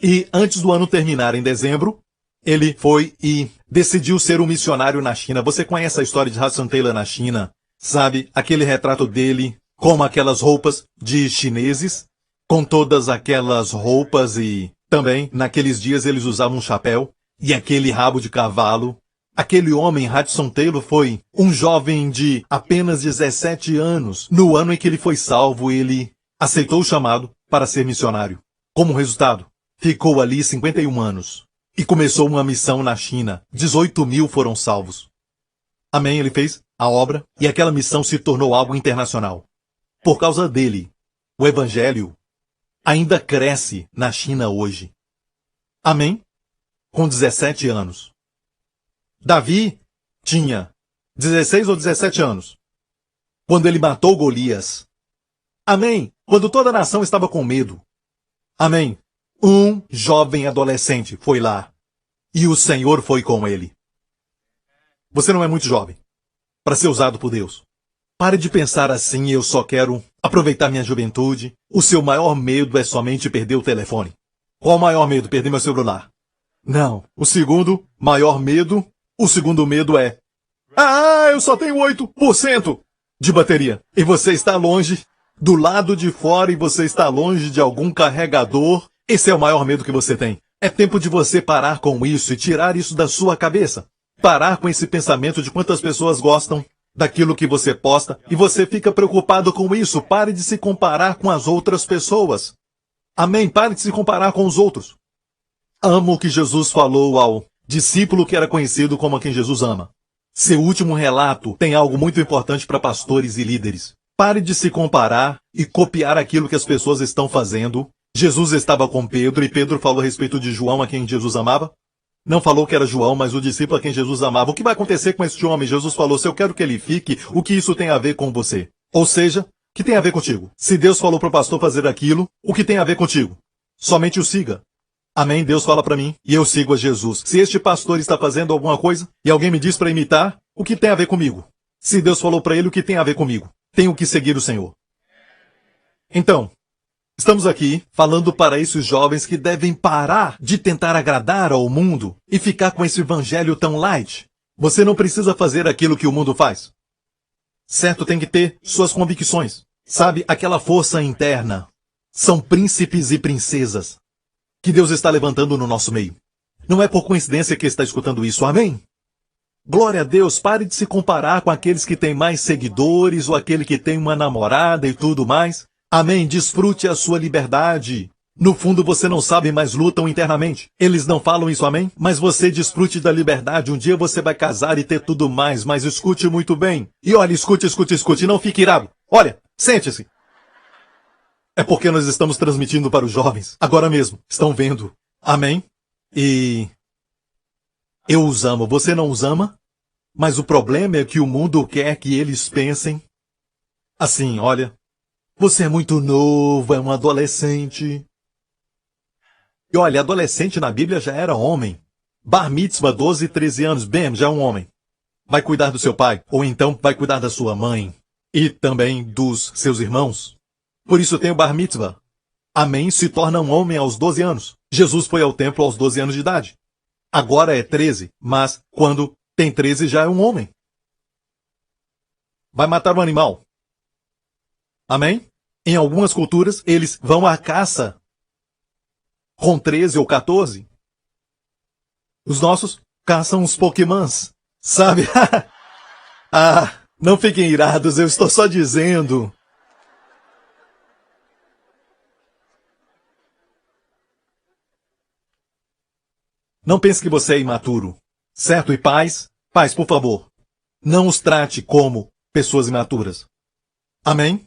E antes do ano terminar, em dezembro, ele foi e decidiu ser um missionário na China. Você conhece a história de Hudson Taylor na China? Sabe, aquele retrato dele com aquelas roupas de chineses, com todas aquelas roupas e também, naqueles dias, eles usavam um chapéu e aquele rabo de cavalo. Aquele homem, Hudson Taylor, foi um jovem de apenas 17 anos. No ano em que ele foi salvo, ele aceitou o chamado para ser missionário. Como resultado, ficou ali 51 anos e começou uma missão na China. 18 mil foram salvos. Amém, ele fez a obra e aquela missão se tornou algo internacional. Por causa dele, o evangelho ainda cresce na China hoje. Amém? Com 17 anos. Davi tinha 16 ou 17 anos quando ele matou Golias. Amém? Quando toda a nação estava com medo. Amém? Um jovem adolescente foi lá e o Senhor foi com ele. Você não é muito jovem para ser usado por Deus. Pare de pensar assim, eu só quero aproveitar minha juventude. O seu maior medo é somente perder o telefone. Qual o maior medo? Perder meu celular. Não. O segundo medo é, eu só tenho 8% de bateria. E você está longe, do lado de fora, e você está longe de algum carregador. Esse é o maior medo que você tem. É tempo de você parar com isso e tirar isso da sua cabeça. Parar com esse pensamento de quantas pessoas gostam daquilo que você posta e você fica preocupado com isso. Pare de se comparar com as outras pessoas. Amém? Pare de se comparar com os outros. Amo o que Jesus falou ao discípulo que era conhecido como a quem Jesus ama. Seu último relato tem algo muito importante para pastores e líderes. Pare de se comparar e copiar aquilo que as pessoas estão fazendo. Jesus estava com Pedro e Pedro falou a respeito de João, a quem Jesus amava. Não falou que era João, mas o discípulo a quem Jesus amava. O que vai acontecer com este homem? Jesus falou, se eu quero que ele fique, o que isso tem a ver com você? Ou seja, o que tem a ver contigo? Se Deus falou para o pastor fazer aquilo, o que tem a ver contigo? Somente o siga. Amém? Deus fala para mim e eu sigo a Jesus. Se este pastor está fazendo alguma coisa e alguém me diz para imitar, o que tem a ver comigo? Se Deus falou para ele, o que tem a ver comigo? Tenho que seguir o Senhor. Então, estamos aqui falando para esses jovens que devem parar de tentar agradar ao mundo e ficar com esse evangelho tão light. Você não precisa fazer aquilo que o mundo faz. Certo, tem que ter suas convicções. Sabe, aquela força interna. São príncipes e princesas que Deus está levantando no nosso meio. Não é por coincidência que está escutando isso, amém? Glória a Deus, pare de se comparar com aqueles que têm mais seguidores ou aquele que tem uma namorada e tudo mais. Amém, desfrute a sua liberdade. No fundo você não sabe, mas lutam internamente. Eles não falam isso, amém? Mas você desfrute da liberdade. Um dia você vai casar e ter tudo mais, mas escute muito bem. E olha, escute, não fique irado. Olha, sente-se. É porque nós estamos transmitindo para os jovens. Agora mesmo, estão vendo. Amém? E eu os amo. Você não os ama? Mas o problema é que o mundo quer que eles pensem assim, olha, você é muito novo, é um adolescente. E olha, adolescente na Bíblia já era homem. Bar mitzvah, 12, 13 anos, bem, já é um homem. Vai cuidar do seu pai, ou então vai cuidar da sua mãe. E também dos seus irmãos. Por isso tem o bar mitzvah. Amém, se torna um homem aos 12 anos. Jesus foi ao templo aos 12 anos de idade. Agora é 13, mas quando tem 13 já é um homem. Vai matar um animal. Amém? Em algumas culturas, eles vão à caça com 13 ou 14. Os nossos caçam os pokémons, sabe? Não fiquem irados, eu estou só dizendo. Não pense que você é imaturo, certo? E pais, por favor, não os trate como pessoas imaturas. Amém?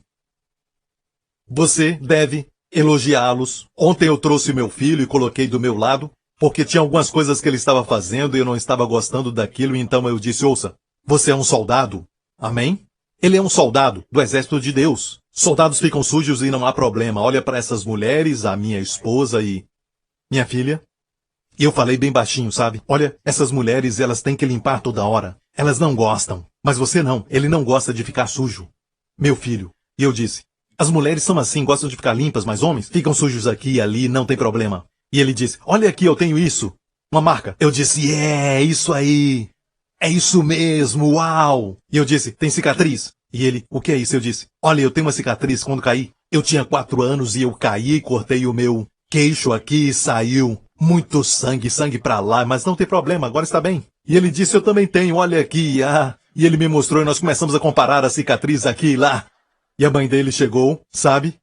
Você deve elogiá-los. Ontem eu trouxe meu filho e coloquei do meu lado, porque tinha algumas coisas que ele estava fazendo e eu não estava gostando daquilo, então eu disse, ouça, você é um soldado. Amém? Ele é um soldado do exército de Deus. Soldados ficam sujos e não há problema. Olha para essas mulheres, a minha esposa e minha filha. E eu falei bem baixinho, sabe? Olha, essas mulheres, elas têm que limpar toda hora. Elas não gostam. Mas você não. Ele não gosta de ficar sujo. Meu filho. E eu disse, as mulheres são assim, gostam de ficar limpas, mas homens ficam sujos aqui e ali, não tem problema. E ele disse, olha aqui, eu tenho isso. Uma marca. Eu disse, isso aí. É isso mesmo, uau. E eu disse, tem cicatriz? E ele, o que é isso? Eu disse, olha, eu tenho uma cicatriz quando caí. Eu tinha 4 anos e eu caí e cortei o meu queixo aqui e saiu muito sangue pra lá, mas não tem problema, agora está bem. E ele disse, eu também tenho, olha aqui, E ele me mostrou e nós começamos a comparar a cicatriz aqui e lá. E a mãe dele chegou, sabe?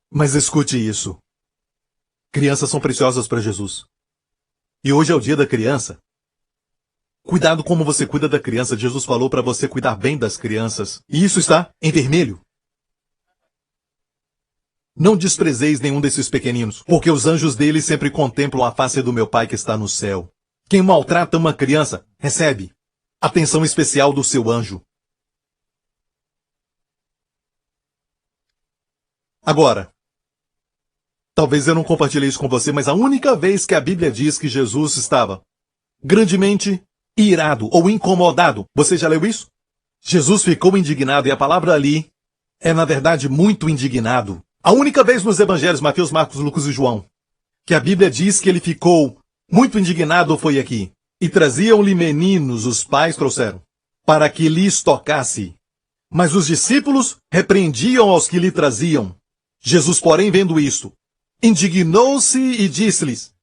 Mas escute isso. Crianças são preciosas para Jesus. E hoje é o dia da criança. Cuidado como você cuida da criança. Jesus falou para você cuidar bem das crianças. E isso está em vermelho. Não desprezeis nenhum desses pequeninos, porque os anjos deles sempre contemplam a face do meu Pai que está no céu. Quem maltrata uma criança, recebe atenção especial do seu anjo. Agora, talvez eu não compartilhei isso com você, mas a única vez que a Bíblia diz que Jesus estava grandemente irado ou incomodado, você já leu isso? Jesus ficou indignado, e a palavra ali é, na verdade, muito indignado. A única vez nos evangelhos, Mateus, Marcos, Lucas e João, que a Bíblia diz que ele ficou muito indignado foi aqui. E traziam-lhe meninos, os pais trouxeram, para que lhes tocasse. Mas os discípulos repreendiam aos que lhe traziam. Jesus, porém, vendo isto, indignou-se e disse-lhes,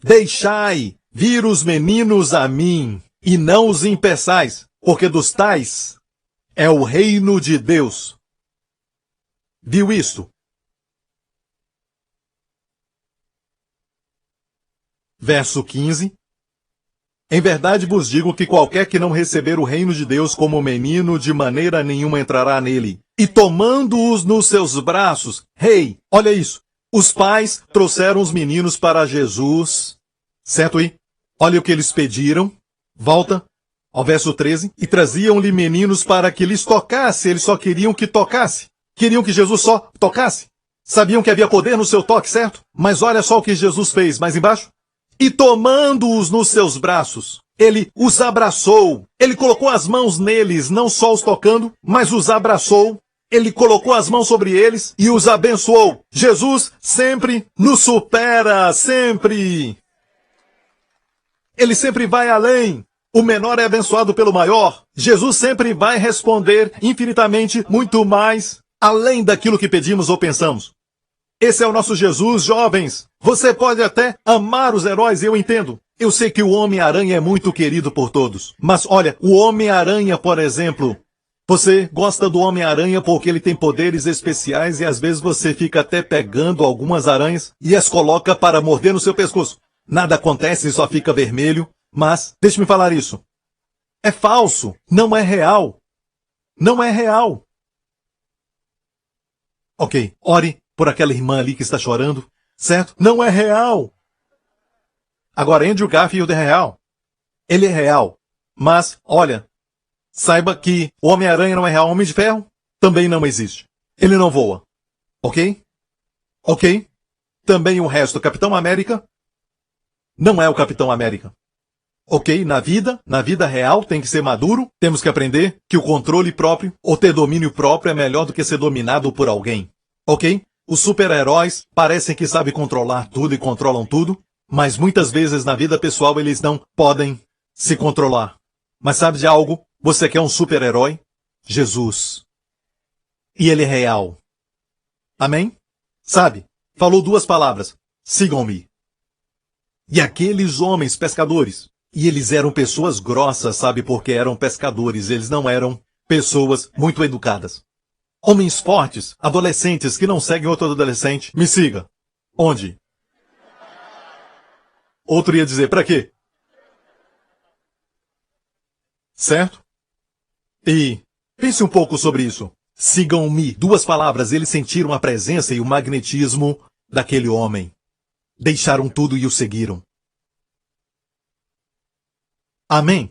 deixai vir os meninos a mim, e não os impeçais, porque dos tais é o reino de Deus. Viu isto? Verso 15. Em verdade vos digo que qualquer que não receber o reino de Deus como menino, de maneira nenhuma entrará nele. E tomando-os nos seus braços, olha isso. Os pais trouxeram os meninos para Jesus, certo aí? Olha o que eles pediram. Volta ao verso 13. E traziam-lhe meninos para que lhes tocasse. Eles só queriam que tocasse. Queriam que Jesus só tocasse. Sabiam que havia poder no seu toque, certo? Mas olha só o que Jesus fez mais embaixo. E tomando-os nos seus braços, ele os abraçou. Ele colocou as mãos neles, não só os tocando, mas os abraçou. Ele colocou as mãos sobre eles e os abençoou. Jesus sempre nos supera, sempre. Ele sempre vai além. O menor é abençoado pelo maior. Jesus sempre vai responder infinitamente muito mais, além daquilo que pedimos ou pensamos. Esse é o nosso Jesus, jovens. Você pode até amar os heróis, eu entendo. Eu sei que o Homem-Aranha é muito querido por todos. Mas olha, o Homem-Aranha, por exemplo, você gosta do Homem-Aranha porque ele tem poderes especiais e às vezes você fica até pegando algumas aranhas e as coloca para morder no seu pescoço. Nada acontece e só fica vermelho. Mas, deixe-me falar isso. É falso. Não é real. Não é real. Ok, ore por aquela irmã ali que está chorando, certo? Não é real. Agora, Andrew Garfield é real. Ele é real. Mas, olha, saiba que o Homem-Aranha não é real. O Homem de Ferro também não existe. Ele não voa. Ok? Ok? Também o resto, Capitão América, não é o Capitão América. Ok? Na vida real tem que ser maduro. Temos que aprender que o controle próprio ou ter domínio próprio é melhor do que ser dominado por alguém. Ok? Os super-heróis parecem que sabem controlar tudo e controlam tudo, mas muitas vezes na vida pessoal eles não podem se controlar. Mas sabe de algo? Você quer um super-herói? Jesus. E ele é real. Amém? Sabe? Falou duas palavras. Sigam-me. E aqueles homens pescadores, e eles eram pessoas grossas, sabe? Porque eram pescadores, eles não eram pessoas muito educadas. Homens fortes, adolescentes que não seguem outro adolescente. Me siga. Onde? Outro ia dizer, para quê? Certo? E pense um pouco sobre isso. Sigam-me. Duas palavras, eles sentiram a presença e o magnetismo daquele homem. Deixaram tudo e o seguiram. Amém?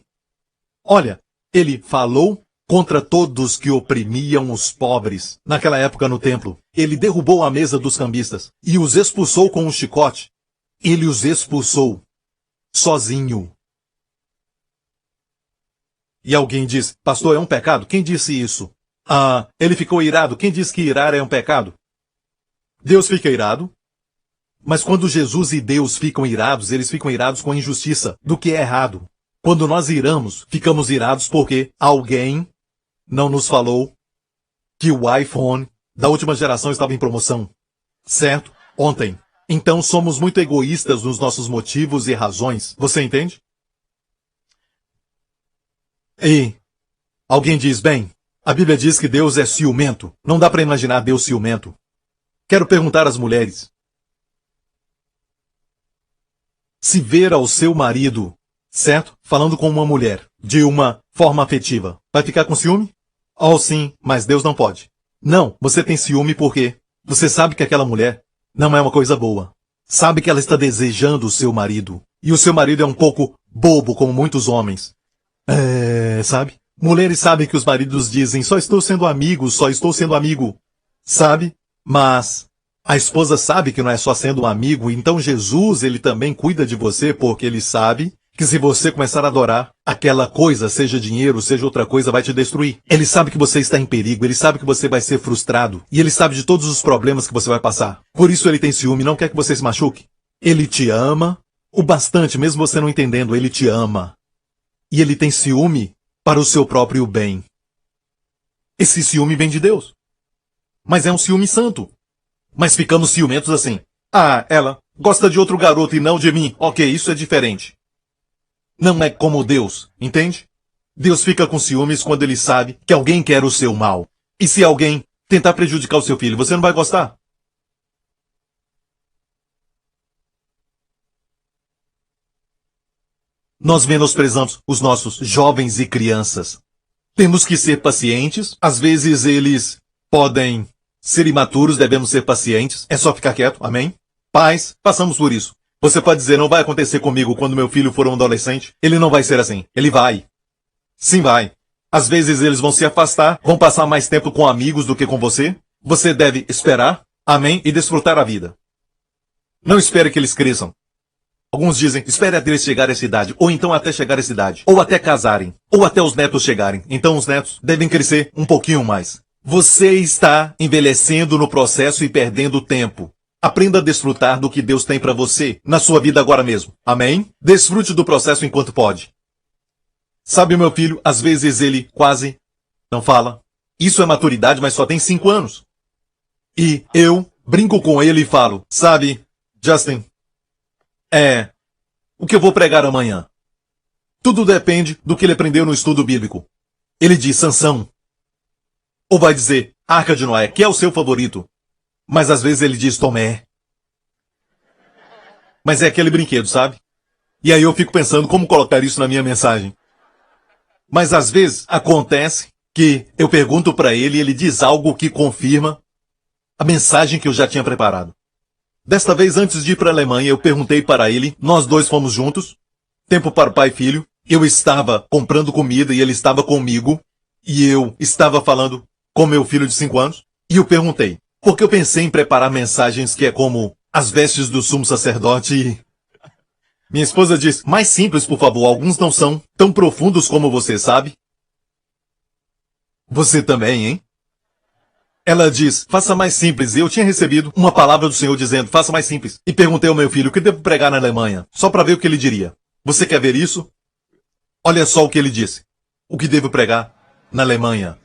Olha, ele falou contra todos que oprimiam os pobres. Naquela época no templo, ele derrubou a mesa dos cambistas e os expulsou com um chicote. Ele os expulsou. Sozinho. E alguém diz, pastor, é um pecado? Quem disse isso? Ah, ele ficou irado. Quem diz que irar é um pecado? Deus fica irado. Mas quando Jesus e Deus ficam irados, eles ficam irados com a injustiça do que é errado. Quando nós iramos, ficamos irados porque alguém não nos falou que o iPhone da última geração estava em promoção. Certo? Ontem. Então somos muito egoístas nos nossos motivos e razões. Você entende? E alguém diz, bem, a Bíblia diz que Deus é ciumento. Não dá para imaginar Deus ciumento. Quero perguntar às mulheres. Se ver ao seu marido, certo? Falando com uma mulher, de uma forma afetiva, vai ficar com ciúme? Oh, sim, mas Deus não pode. Não, você tem ciúme porque você sabe que aquela mulher não é uma coisa boa. Sabe que ela está desejando o seu marido. E o seu marido é um pouco bobo, como muitos homens. Sabe? Mulheres sabem que os maridos dizem, só estou sendo amigo, só estou sendo amigo. Sabe? Mas a esposa sabe que não é só sendo um amigo, então Jesus, ele também cuida de você porque ele sabe que se você começar a adorar aquela coisa, seja dinheiro, seja outra coisa, vai te destruir. Ele sabe que você está em perigo, ele sabe que você vai ser frustrado, e ele sabe de todos os problemas que você vai passar. Por isso ele tem ciúme, não quer que você se machuque. Ele te ama o bastante, mesmo você não entendendo, ele te ama. E ele tem ciúme para o seu próprio bem. Esse ciúme vem de Deus. Mas é um ciúme santo. Mas ficamos ciumentos assim. Ah, ela gosta de outro garoto e não de mim. Ok, isso é diferente. Não é como Deus, entende? Deus fica com ciúmes quando ele sabe que alguém quer o seu mal. E se alguém tentar prejudicar o seu filho, você não vai gostar? Nós menosprezamos os nossos jovens e crianças. Temos que ser pacientes. Às vezes eles podem ser imaturos, devemos ser pacientes. É só ficar quieto, amém? Pais, passamos por isso. Você pode dizer, não vai acontecer comigo quando meu filho for um adolescente. Ele não vai ser assim. Ele vai. Sim, vai. Às vezes eles vão se afastar, vão passar mais tempo com amigos do que com você. Você deve esperar, amém, e desfrutar a vida. Não espere que eles cresçam. Alguns dizem, espere até eles chegarem a essa idade, ou então até chegar a essa idade, ou até casarem, ou até os netos chegarem. Então os netos devem crescer um pouquinho mais. Você está envelhecendo no processo e perdendo tempo. Aprenda a desfrutar do que Deus tem para você na sua vida agora mesmo. Amém? Desfrute do processo enquanto pode. Sabe, meu filho, às vezes ele quase não fala. Isso é maturidade, mas só tem 5 anos. E eu brinco com ele e falo, sabe, Justin, o que eu vou pregar amanhã? Tudo depende do que ele aprendeu no estudo bíblico. Ele diz Sansão. Ou vai dizer Arca de Noé, que é o seu favorito. Mas às vezes ele diz Tomé. Mas é aquele brinquedo, sabe? E aí eu fico pensando como colocar isso na minha mensagem. Mas às vezes acontece que eu pergunto para ele e ele diz algo que confirma a mensagem que eu já tinha preparado. Desta vez, antes de ir para a Alemanha, eu perguntei para ele, nós dois fomos juntos, tempo para pai e filho, eu estava comprando comida e ele estava comigo, e eu estava falando com meu filho de 5 anos, e eu perguntei, porque eu pensei em preparar mensagens que é como as vestes do sumo sacerdote e... Minha esposa disse, mais simples, por favor, alguns não são tão profundos como você, sabe? Você também, hein? Ela diz, faça mais simples. E eu tinha recebido uma palavra do Senhor dizendo, faça mais simples. E perguntei ao meu filho, o que devo pregar na Alemanha? Só para ver o que ele diria. Você quer ver isso? Olha só o que ele disse. O que devo pregar na Alemanha?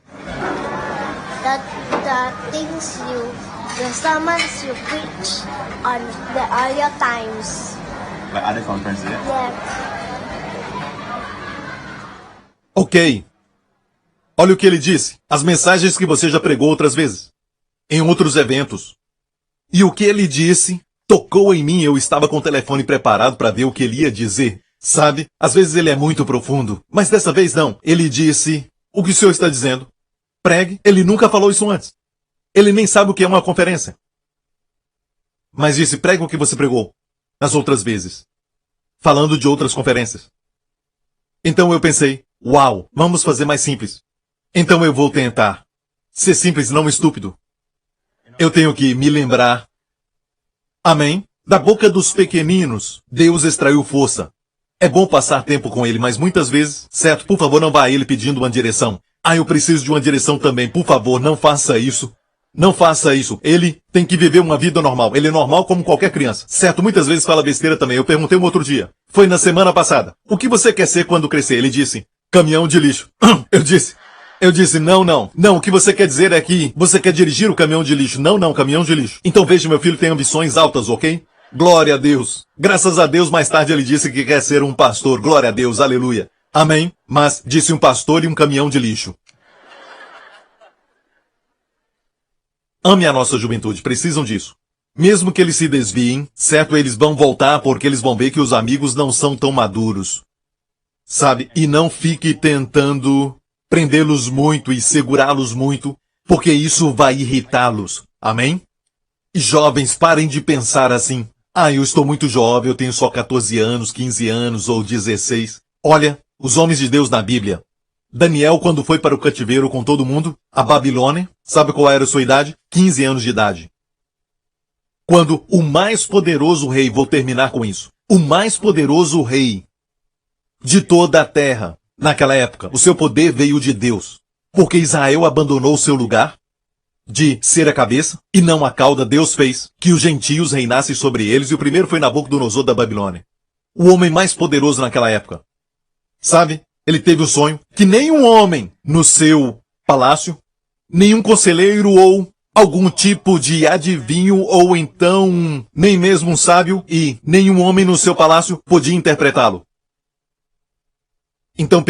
The sermons you preach on the earlier times. Like other conferences, yeah? Yeah. Ok. Olha o que ele disse. As mensagens que você já pregou outras vezes. Em outros eventos. E o que ele disse tocou em mim. Eu estava com o telefone preparado para ver o que ele ia dizer. Sabe? Às vezes ele é muito profundo. Mas dessa vez não. Ele disse, o que o senhor está dizendo? Pregue. Ele nunca falou isso antes. Ele nem sabe o que é uma conferência. Mas disse, pregue o que você pregou nas outras vezes. Falando de outras conferências. Então eu pensei, uau, vamos fazer mais simples. Então eu vou tentar ser simples, não estúpido. Eu tenho que me lembrar. Amém? Da boca dos pequeninos, Deus extraiu força. É bom passar tempo com ele, mas muitas vezes, certo, por favor, não vá a ele pedindo uma direção. Ah, eu preciso de uma direção também, por favor, não faça isso. Não faça isso. Ele tem que viver uma vida normal. Ele é normal como qualquer criança. Certo, muitas vezes fala besteira também. Eu perguntei um outro dia. Foi na semana passada. O que você quer ser quando crescer? Ele disse, caminhão de lixo. Eu disse, não. Não, o que você quer dizer é que você quer dirigir o caminhão de lixo. Não, caminhão de lixo. Então veja, meu filho tem ambições altas, ok? Glória a Deus. Graças a Deus, mais tarde ele disse que quer ser um pastor. Glória a Deus, aleluia. Amém. Mas disse um pastor e um caminhão de lixo. Ame a nossa juventude, precisam disso. Mesmo que eles se desviem, certo, eles vão voltar porque eles vão ver que os amigos não são tão maduros. Sabe? E não fique tentando prendê-los muito e segurá-los muito, porque isso vai irritá-los. Amém? E jovens, parem de pensar assim. Ah, eu estou muito jovem, eu tenho só 14 anos, 15 anos ou 16. Olha, os homens de Deus na Bíblia. Daniel, quando foi para o cativeiro com todo mundo, a Babilônia, sabe qual era a sua idade? 15 anos de idade. Quando o mais poderoso rei, vou terminar com isso, o mais poderoso rei de toda a terra, naquela época, o seu poder veio de Deus. Porque Israel abandonou o seu lugar de ser a cabeça e não a cauda, Deus fez que os gentios reinassem sobre eles, e o primeiro foi Nabucodonosor da Babilônia. O homem mais poderoso naquela época. Sabe? Ele teve o sonho que nenhum homem no seu palácio, nenhum conselheiro ou algum tipo de adivinho ou então nem mesmo um sábio e nenhum homem no seu palácio podia interpretá-lo. Então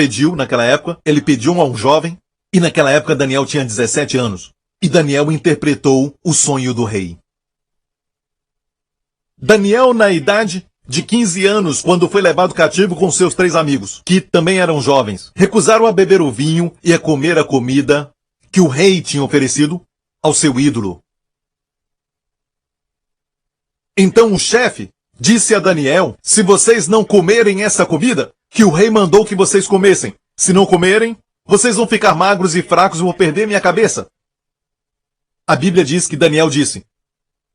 ele pediu a um jovem, e naquela época Daniel tinha 17 anos. E Daniel interpretou o sonho do rei. Daniel, na idade de 15 anos, quando foi levado cativo com seus 3 amigos, que também eram jovens, recusaram a beber o vinho e a comer a comida que o rei tinha oferecido ao seu ídolo. Então o chefe disse a Daniel, se vocês não comerem essa comida, que o rei mandou que vocês comessem. Se não comerem, vocês vão ficar magros e fracos e vão perder minha cabeça. A Bíblia diz que Daniel disse,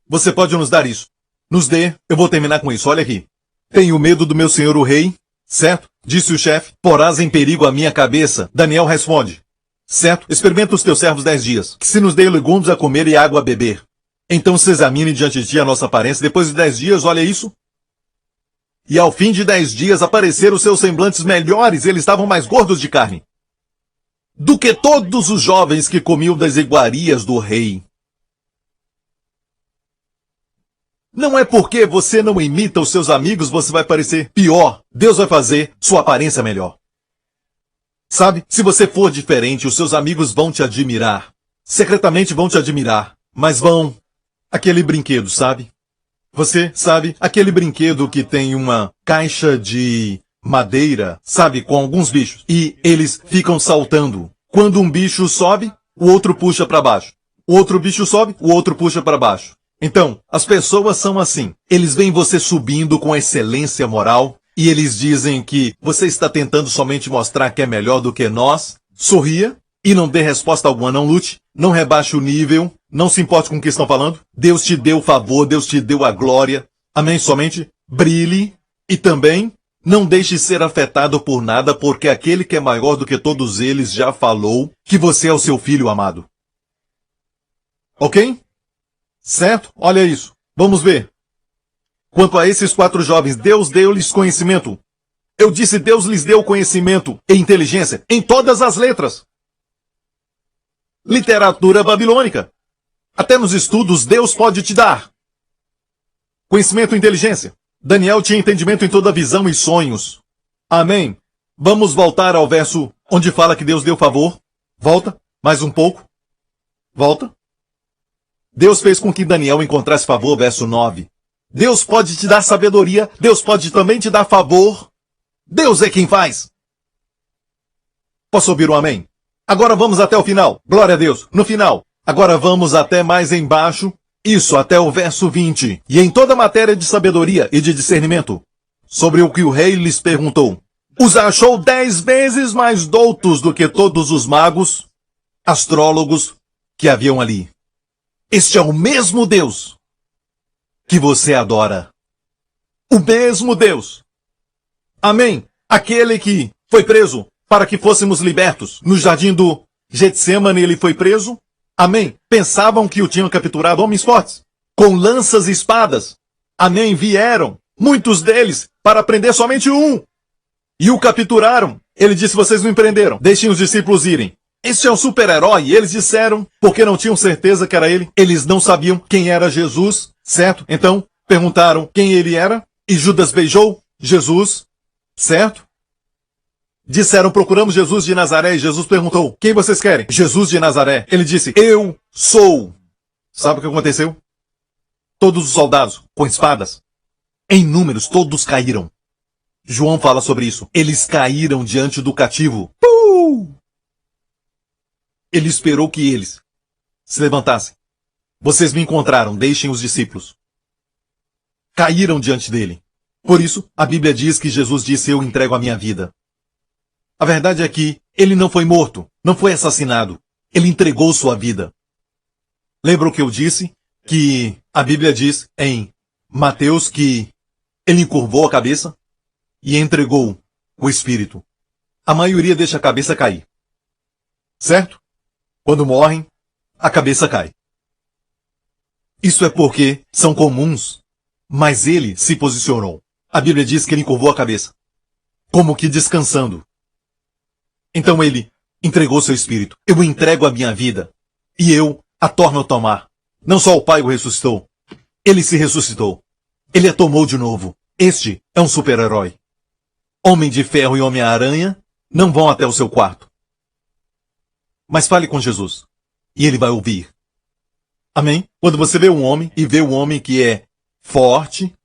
você pode nos dar isso. Nos dê, eu vou terminar com isso, olha aqui. Tenho medo do meu senhor o rei, certo? Disse o chefe, porás em perigo a minha cabeça. Daniel responde, certo? Experimenta os teus servos 10 dias, que se nos dê legumes a comer e água a beber. Então se examine diante de ti a nossa aparência, depois de 10 dias, olha isso. E ao fim de 10 dias apareceram seus semblantes melhores, eles estavam mais gordos de carne do que todos os jovens que comiam das iguarias do rei. Não é porque você não imita os seus amigos, você vai parecer pior. Deus vai fazer sua aparência melhor. Sabe, se você for diferente, os seus amigos vão te admirar. Secretamente vão te admirar, mas vão... Aquele brinquedo, sabe? Você sabe, aquele brinquedo que tem uma caixa de madeira, sabe, com alguns bichos. E eles ficam saltando. Quando um bicho sobe, o outro puxa para baixo. O outro bicho sobe, o outro puxa para baixo. Então, as pessoas são assim. Eles veem você subindo com excelência moral e eles dizem que você está tentando somente mostrar que é melhor do que nós. Sorria e não dê resposta alguma, não lute, não rebaixe o nível, não se importe com o que estão falando. Deus te deu o favor, Deus te deu a glória. Amém? Somente brilhe e também não deixe ser afetado por nada, porque aquele que é maior do que todos eles já falou que você é o seu filho amado. Ok? Certo? Olha isso. Vamos ver. Quanto a esses 4 jovens, Deus deu-lhes conhecimento. Eu disse, Deus lhes deu conhecimento e inteligência em todas as letras. Literatura babilônica. Até nos estudos, Deus pode te dar conhecimento e inteligência. Daniel tinha entendimento em toda visão e sonhos. Amém. Vamos voltar ao verso onde fala que Deus deu favor. Volta. Mais um pouco. Volta. Deus fez com que Daniel encontrasse favor, verso 9. Deus pode te dar sabedoria, Deus pode também te dar favor. Deus é quem faz. Posso ouvir um amém? Agora vamos até o final. Glória a Deus. No final. Agora vamos até mais embaixo. Isso, até o verso 20. E em toda matéria de sabedoria e de discernimento, sobre o que o rei lhes perguntou, os achou 10 vezes mais doutos do que todos os magos, astrólogos que haviam ali. Este é o mesmo Deus que você adora. O mesmo Deus. Amém. Aquele que foi preso para que fôssemos libertos. No jardim do Getsemane ele foi preso. Amém. Pensavam que o tinham capturado homens fortes, com lanças e espadas. Amém. Vieram, muitos deles, para prender somente um. E o capturaram. Ele disse, vocês me prenderam. Deixem os discípulos irem. Este é um super-herói. E eles disseram, porque não tinham certeza que era ele. Eles não sabiam quem era Jesus, certo? Então, perguntaram quem ele era. E Judas beijou Jesus, certo? Disseram, procuramos Jesus de Nazaré. E Jesus perguntou, quem vocês querem? Jesus de Nazaré. Ele disse, eu sou. Sabe o que aconteceu? Todos os soldados, com espadas, em números, todos caíram. João fala sobre isso. Eles caíram diante do cativo. Ele esperou que eles se levantassem. Vocês me encontraram, deixem os discípulos. Caíram diante dele. Por isso, a Bíblia diz que Jesus disse, eu entrego a minha vida. A verdade é que ele não foi morto, não foi assassinado. Ele entregou sua vida. Lembra o que eu disse? Que a Bíblia diz em Mateus que ele encurvou a cabeça e entregou o Espírito. A maioria deixa a cabeça cair. Certo? Quando morrem, a cabeça cai. Isso é porque são comuns, mas ele se posicionou. A Bíblia diz que ele encurvou a cabeça, como que descansando. Então ele entregou seu espírito. Eu entrego a minha vida e eu a torno a tomar. Não só o Pai o ressuscitou, ele se ressuscitou. Ele a tomou de novo. Este é um super-herói. Homem de Ferro e Homem-Aranha Não vão até o seu quarto. Mas fale com Jesus. E ele vai ouvir. Amém? Quando você vê um homem e vê um homem que é forte,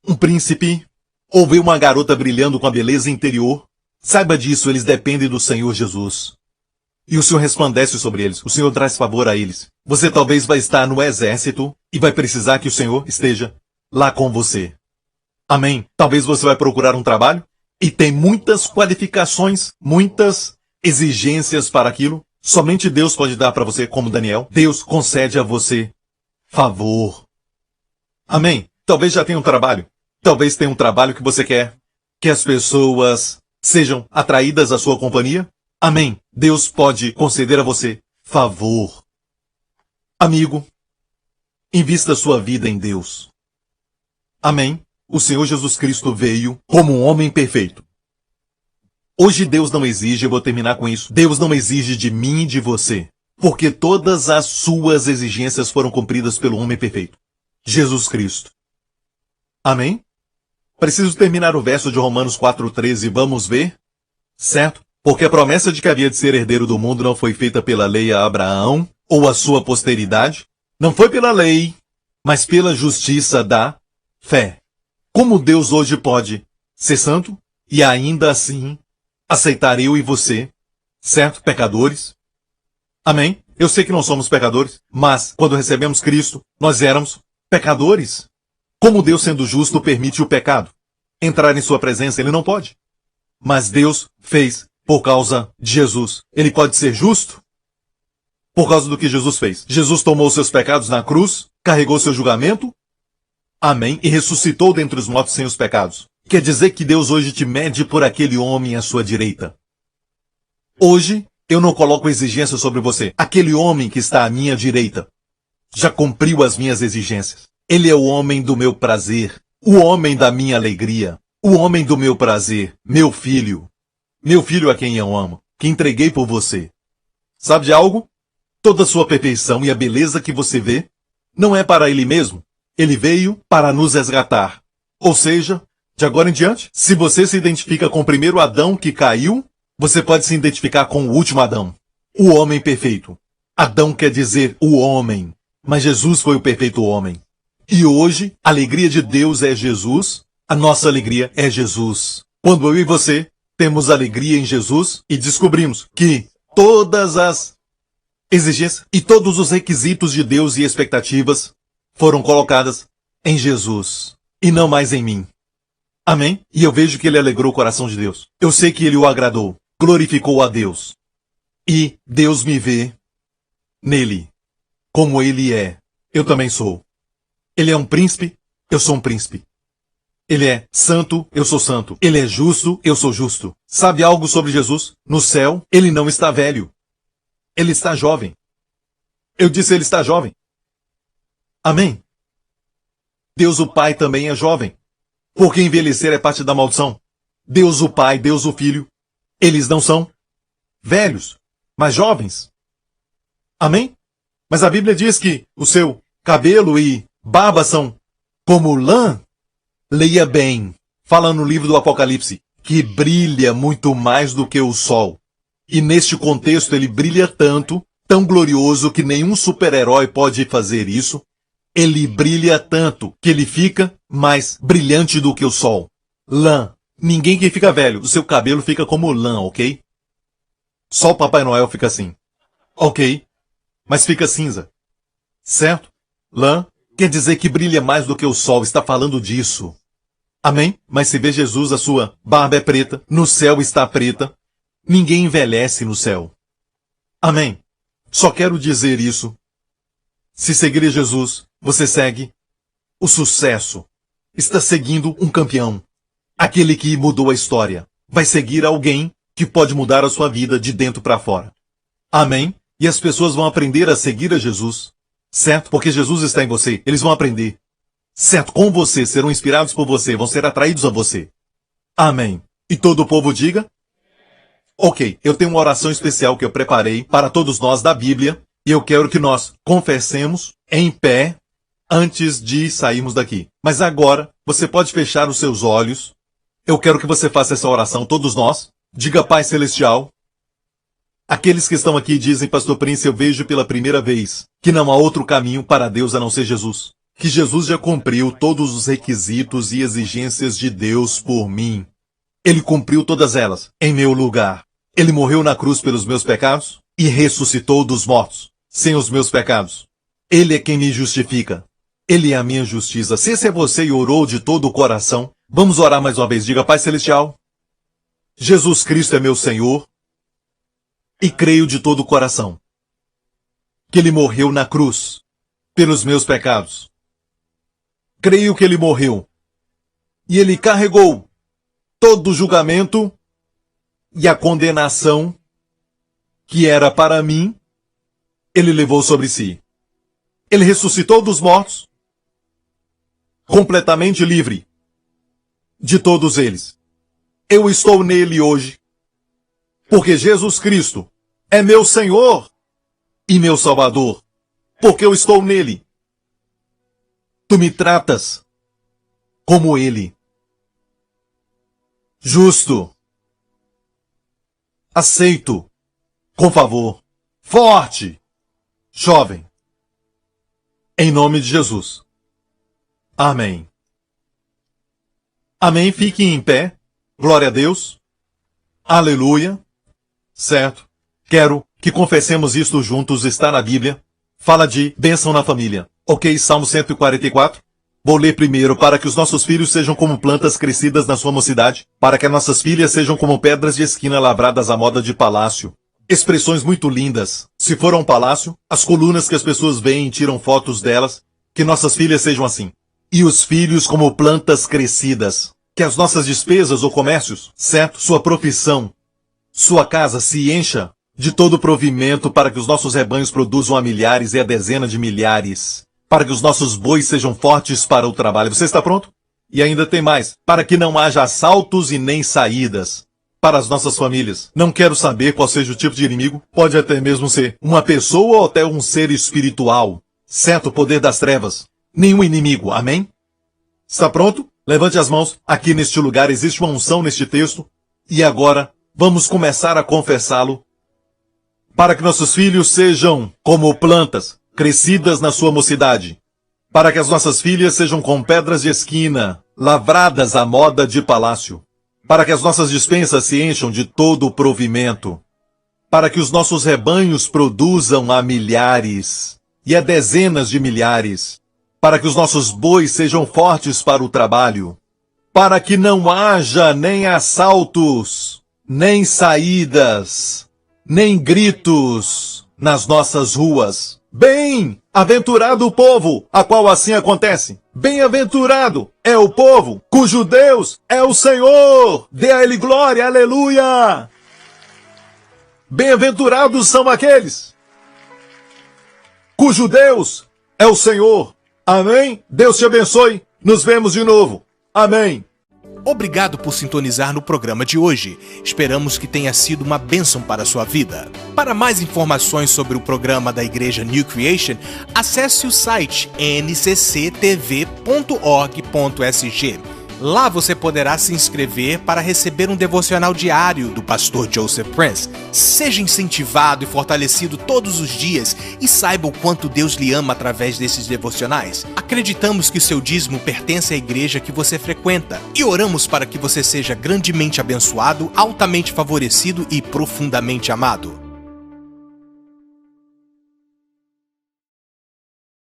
um príncipe, ou vê uma garota brilhando com a beleza interior, saiba disso, eles dependem do Senhor Jesus. E o Senhor resplandece sobre eles. O Senhor traz favor a eles. Você talvez vai estar no exército e vai precisar que o Senhor esteja lá com você. Amém? Talvez você vai procurar um trabalho e tem muitas qualificações, muitas exigências para aquilo. Somente Deus pode dar para você, como Daniel. Deus concede a você favor. Amém? Talvez já tenha um trabalho. Talvez tenha um trabalho que você quer que as pessoas sejam atraídas à sua companhia. Amém? Deus pode conceder a você favor. Amigo, invista sua vida em Deus. Amém? O Senhor Jesus Cristo veio como um homem perfeito. Hoje Deus não exige, eu vou terminar com isso, Deus não exige de mim e de você, porque todas as suas exigências foram cumpridas pelo homem perfeito, Jesus Cristo. Amém? Preciso terminar o verso de Romanos 4,13, vamos ver? Certo? Porque a promessa de que havia de ser herdeiro do mundo não foi feita pela lei a Abraão, ou a sua posteridade, não foi pela lei, mas pela justiça da fé. Como Deus hoje pode ser santo e ainda assim aceitar eu e você, certo? Pecadores. Amém? Eu sei que não somos pecadores, mas quando recebemos Cristo, nós éramos pecadores. Como Deus, sendo justo, permite o pecado entrar em sua presença? Ele não pode. Mas Deus fez por causa de Jesus. Ele pode ser justo por causa do que Jesus fez. Jesus tomou seus pecados na cruz, carregou seu julgamento, amém, e ressuscitou dentre os mortos sem os pecados. Quer dizer que Deus hoje te mede por aquele homem à sua direita. Hoje, eu não coloco exigência sobre você. Aquele homem que está à minha direita já cumpriu as minhas exigências. Ele é o homem do meu prazer, o homem da minha alegria, o homem do meu prazer, meu filho a quem eu amo, que entreguei por você. Sabe de algo? Toda a sua perfeição e a beleza que você vê não é para ele mesmo. Ele veio para nos resgatar. Ou seja, de agora em diante, se você se identifica com o primeiro Adão que caiu, você pode se identificar com o último Adão, o homem perfeito. Adão quer dizer o homem, mas Jesus foi o perfeito homem. E hoje, a alegria de Deus é Jesus, a nossa alegria é Jesus. Quando eu e você temos alegria em Jesus e descobrimos que todas as exigências e todos os requisitos de Deus e expectativas foram colocadas em Jesus e não mais em mim. Amém? E eu vejo que ele alegrou o coração de Deus. Eu sei que ele o agradou, glorificou a Deus. E Deus me vê nele, como ele é. Eu também sou. Ele é um príncipe, eu sou um príncipe. Ele é santo, eu sou santo. Ele é justo, eu sou justo. Sabe algo sobre Jesus? No céu, ele não está velho. Ele está jovem. Eu disse ele está jovem. Amém? Deus o Pai também é jovem. Porque envelhecer é parte da maldição. Deus o Pai, Deus o Filho, eles não são velhos, mas jovens. Amém? Mas a Bíblia diz que o seu cabelo e barba são como lã. Leia bem. Fala no livro do Apocalipse que brilha muito mais do que o sol. E neste contexto ele brilha tanto, tão glorioso que nenhum super-herói pode fazer isso. Ele brilha tanto que ele fica mais brilhante do que o sol. Lã. Ninguém que fica velho, o seu cabelo fica como lã, ok? Só o Papai Noel fica assim. Ok. Mas fica cinza. Certo? Lã quer dizer que brilha mais do que o sol, está falando disso. Amém? Mas se vê Jesus, a sua barba é preta, no céu está preta. Ninguém envelhece no céu. Amém? Só quero dizer isso. Se seguir Jesus, você segue o sucesso. Está seguindo um campeão. Aquele que mudou a história. Vai seguir alguém que pode mudar a sua vida de dentro para fora. Amém? E as pessoas vão aprender a seguir a Jesus. Certo? Porque Jesus está em você. Eles vão aprender. Certo? Com você. Serão inspirados por você. Vão ser atraídos a você. Amém. E todo o povo diga? Ok. Eu tenho uma oração especial que eu preparei para todos nós da Bíblia. E eu quero que nós confessemos em pé antes de sairmos daqui. Mas agora, você pode fechar os seus olhos. Eu quero que você faça essa oração, todos nós. Diga Pai Celestial. Aqueles que estão aqui dizem, Pastor Prince, eu vejo pela primeira vez que não há outro caminho para Deus a não ser Jesus. Que Jesus já cumpriu todos os requisitos e exigências de Deus por mim. Ele cumpriu todas elas, em meu lugar. Ele morreu na cruz pelos meus pecados e ressuscitou dos mortos, sem os meus pecados. Ele é quem me justifica. Ele é a minha justiça. Se esse é você e orou de todo o coração, vamos orar mais uma vez. Diga, Pai Celestial, Jesus Cristo é meu Senhor e creio de todo o coração que Ele morreu na cruz pelos meus pecados. Creio que Ele morreu e Ele carregou todo o julgamento e a condenação que era para mim, Ele levou sobre si. Ele ressuscitou dos mortos, completamente livre de todos eles. Eu estou nele hoje, porque Jesus Cristo é meu Senhor e meu Salvador, porque eu estou nele. Tu me tratas como Ele. Justo. Aceito. Com favor. Forte. Jovem. Em nome de Jesus. Amém. Amém. Fiquem em pé. Glória a Deus. Aleluia. Certo. Quero que confessemos isto juntos. Está na Bíblia. Fala de bênção na família. Ok, Salmo 144. Vou ler primeiro. Para que os nossos filhos sejam como plantas crescidas na sua mocidade. Para que as nossas filhas sejam como pedras de esquina lavradas à moda de palácio. Expressões muito lindas. Se for a um palácio, as colunas que as pessoas veem e tiram fotos delas, que nossas filhas sejam assim. E os filhos como plantas crescidas. Que as nossas despesas ou comércios, certo? Sua profissão, sua casa se encha de todo o provimento para que os nossos rebanhos produzam a milhares e a dezenas de milhares. Para que os nossos bois sejam fortes para o trabalho. Você está pronto? E ainda tem mais. Para que não haja assaltos e nem saídas. Para as nossas famílias. Não quero saber qual seja o tipo de inimigo. Pode até mesmo ser uma pessoa ou até um ser espiritual. Certo? O poder das trevas. Nenhum inimigo. Amém? Está pronto? Levante as mãos. Aqui neste lugar existe uma unção neste texto. E agora vamos começar a confessá-lo. Para que nossos filhos sejam como plantas crescidas na sua mocidade. Para que as nossas filhas sejam como pedras de esquina, lavradas à moda de palácio. Para que as nossas despensas se encham de todo o provimento. Para que os nossos rebanhos produzam a milhares e a dezenas de milhares. Para que os nossos bois sejam fortes para o trabalho. Para que não haja nem assaltos, nem saídas, nem gritos nas nossas ruas. Bem-aventurado o povo, a qual assim acontece. Bem-aventurado é o povo, cujo Deus é o Senhor. Dê a Ele glória, aleluia. Bem-aventurados são aqueles cujo Deus é o Senhor. Amém? Deus te abençoe. Nos vemos de novo. Amém. Obrigado por sintonizar no programa de hoje. Esperamos que tenha sido uma bênção para a sua vida. Para mais informações sobre o programa da Igreja New Creation, acesse o site ncctv.org.sg. Lá você poderá se inscrever para receber um devocional diário do pastor Joseph Prince. Seja incentivado e fortalecido todos os dias e saiba o quanto Deus lhe ama através desses devocionais. Acreditamos que seu dízimo pertence à igreja que você frequenta e oramos para que você seja grandemente abençoado, altamente favorecido e profundamente amado.